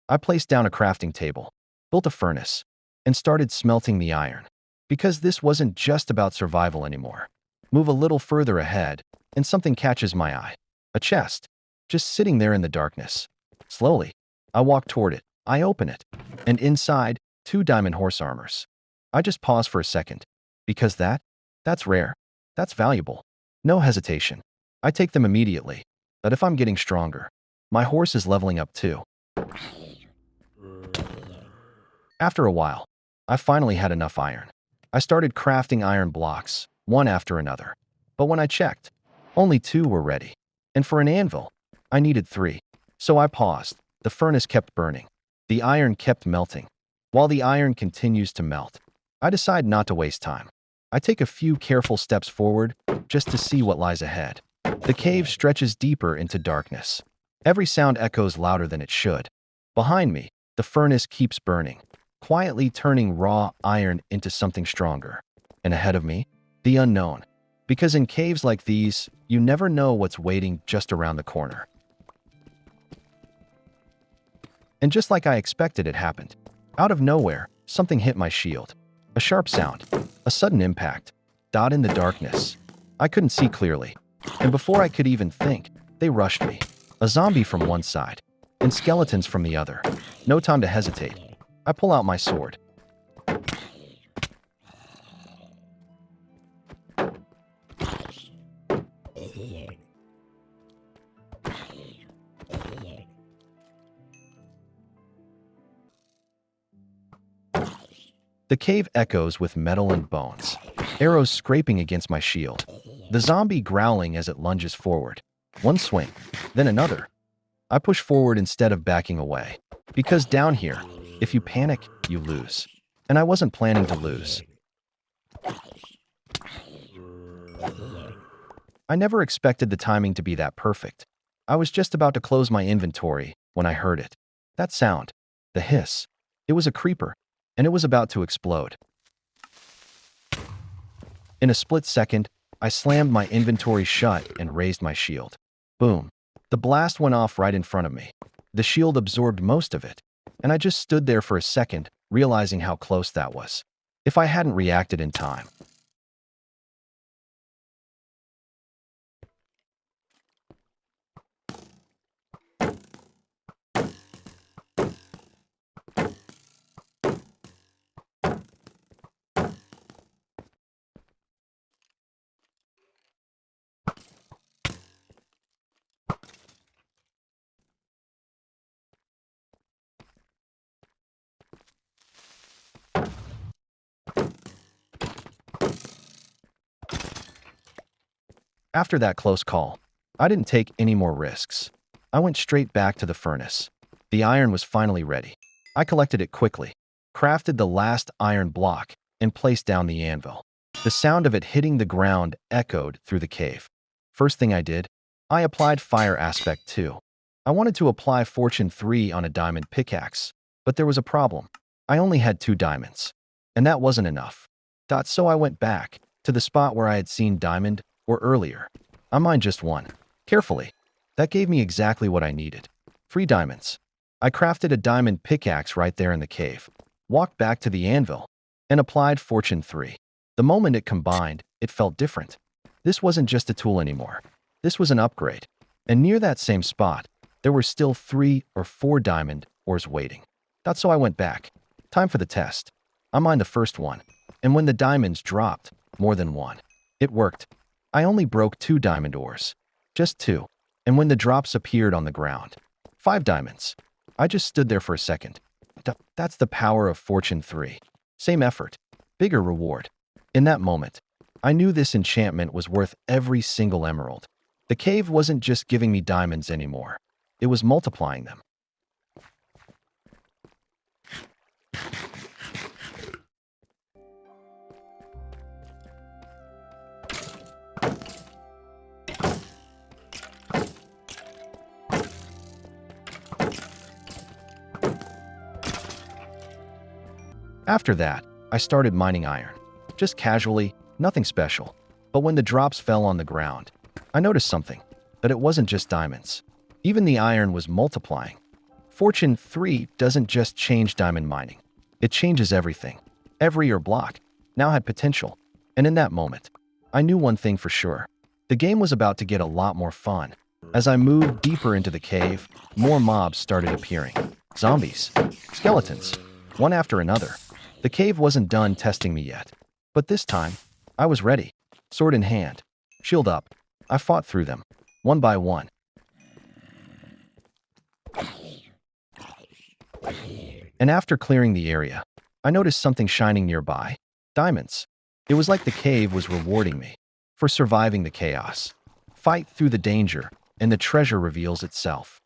I placed down a crafting table, built a furnace, and started smelting the iron. Because this wasn't just about survival anymore. Move a little further ahead, and something catches my eye. A chest, just sitting there in the darkness. Slowly, I walk toward it. I open it, and inside, 2 diamond horse armors. I just pause for a second, because that's rare. That's valuable. No hesitation. I take them immediately. But if I'm getting stronger, my horse is leveling up too. After a while, I finally had enough iron. I started crafting iron blocks, one after another. But when I checked, only 2 were ready. And for an anvil, I needed 3. So I paused. The furnace kept burning. The iron kept melting. While the iron continues to melt, I decide not to waste time. I take a few careful steps forward just to see what lies ahead. The cave stretches deeper into darkness. Every sound echoes louder than it should. Behind me, the furnace keeps burning, quietly turning raw iron into something stronger. And ahead of me, the unknown. Because in caves like these, you never know what's waiting just around the corner. And just like I expected, it happened. Out of nowhere, something hit my shield. A sharp sound, a sudden impact, dot in the darkness. I couldn't see clearly, and before I could even think, they rushed me. A zombie from one side, and skeletons from the other. No time to hesitate. I pull out my sword. The cave echoes with metal and bones, arrows scraping against my shield. The zombie growling as it lunges forward. One swing, then another. I push forward instead of backing away. Because down here, if you panic, you lose. And I wasn't planning to lose. I never expected the timing to be that perfect. I was just about to close my inventory when I heard it. That sound, the hiss. It was a creeper, and it was about to explode. In a split second, I slammed my inventory shut and raised my shield. Boom. The blast went off right in front of me. The shield absorbed most of it, and I just stood there for a second, realizing how close that was. If I hadn't reacted in time. After that close call, I didn't take any more risks. I went straight back to the furnace. The iron was finally ready. I collected it quickly, crafted the last iron block, and placed down the anvil. The sound of it hitting the ground echoed through the cave. First thing I did, I applied Fire Aspect 2. I wanted to apply Fortune 3 on a diamond pickaxe, but there was a problem. I only had 2 diamonds, and that wasn't enough. So I went back to the spot where I had seen diamond or earlier. I mined just 1. Carefully. That gave me exactly what I needed. 3 diamonds. I crafted a diamond pickaxe right there in the cave, walked back to the anvil, and applied Fortune 3. The moment it combined, it felt different. This wasn't just a tool anymore. This was an upgrade. And near that same spot, there were still 3 or 4 diamond ores waiting. That's so I went back. Time for the test. I mined the first one, and when the diamonds dropped, more than one. It worked. I only broke 2 diamond ores. Just 2. And when the drops appeared on the ground, 5 diamonds. I just stood there for a second. That's the power of Fortune 3. Same effort, bigger reward. In that moment, I knew this enchantment was worth every single emerald. The cave wasn't just giving me diamonds anymore. It was multiplying them. After that, I started mining iron. Just casually, nothing special. But when the drops fell on the ground, I noticed something, that it wasn't just diamonds. Even the iron was multiplying. Fortune 3 doesn't just change diamond mining. It changes everything. Every ore block now had potential. And in that moment, I knew one thing for sure. The game was about to get a lot more fun. As I moved deeper into the cave, more mobs started appearing. Zombies, skeletons, one after another. The cave wasn't done testing me yet. But this time, I was ready. Sword in hand, shield up. I fought through them, one by one. And after clearing the area, I noticed something shining nearby. Diamonds. It was like the cave was rewarding me for surviving the chaos. Fight through the danger, and the treasure reveals itself.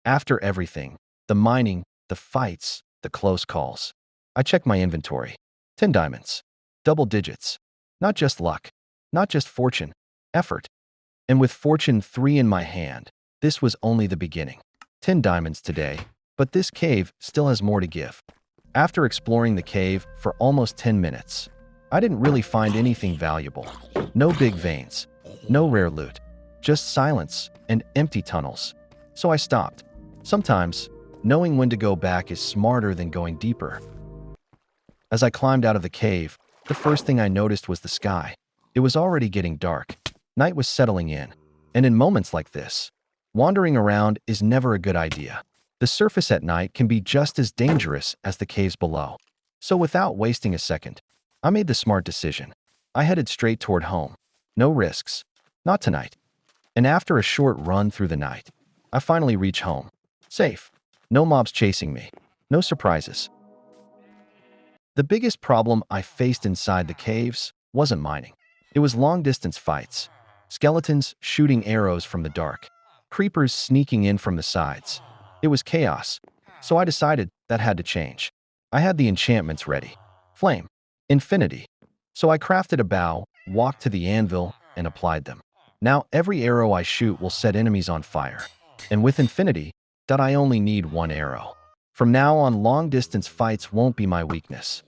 After everything, the mining, the fights, the close calls, I checked my inventory. 10 diamonds. Double digits. Not just luck. Not just fortune. Effort. And with Fortune 3 in my hand, this was only the beginning. 10 diamonds today, but this cave still has more to give. After exploring the cave for almost 10 minutes, I didn't really find anything valuable. No big veins. No rare loot. Just silence and empty tunnels. So I stopped. Sometimes, knowing when to go back is smarter than going deeper. As I climbed out of the cave, the first thing I noticed was the sky. It was already getting dark. Night was settling in. And in moments like this, wandering around is never a good idea. The surface at night can be just as dangerous as the caves below. So without wasting a second, I made the smart decision. I headed straight toward home. No risks. Not tonight. And after a short run through the night, I finally reached home. Safe. No mobs chasing me. No surprises. The biggest problem I faced inside the caves wasn't mining. It was long-distance fights. Skeletons shooting arrows from the dark. Creepers sneaking in from the sides. It was chaos. So I decided that had to change. I had the enchantments ready. Flame. Infinity. So I crafted a bow, walked to the anvil, and applied them. Now every arrow I shoot will set enemies on fire. And with Infinity, that I only need one arrow. From now on, long-distance fights won't be my weakness.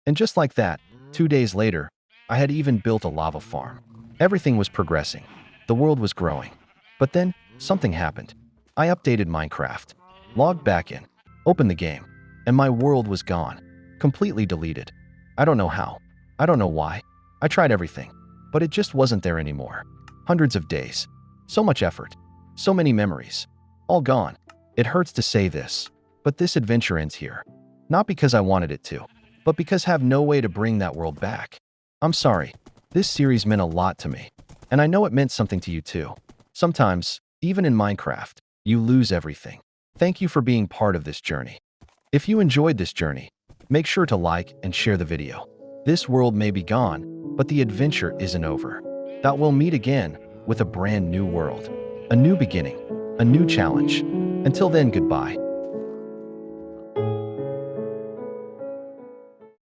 And just like that, 2 days later, I had even built a lava farm. Everything was progressing. The world was growing. But then, something happened. I updated Minecraft, logged back in, opened the game, and my world was gone. Completely deleted. I don't know how. I don't know why. I tried everything, but it just wasn't there anymore. Hundreds of days. So much effort. So many memories. All gone. It hurts to say this, but this adventure ends here. Not because I wanted it to, but because I have no way to bring that world back. I'm sorry. This series meant a lot to me, and I know it meant something to you too. Sometimes, even in Minecraft, you lose everything. Thank you for being part of this journey. If you enjoyed this journey, make sure to like and share the video. This world may be gone, but the adventure isn't over. That we'll meet again with a brand new world. A new beginning, a new challenge. Until then, goodbye.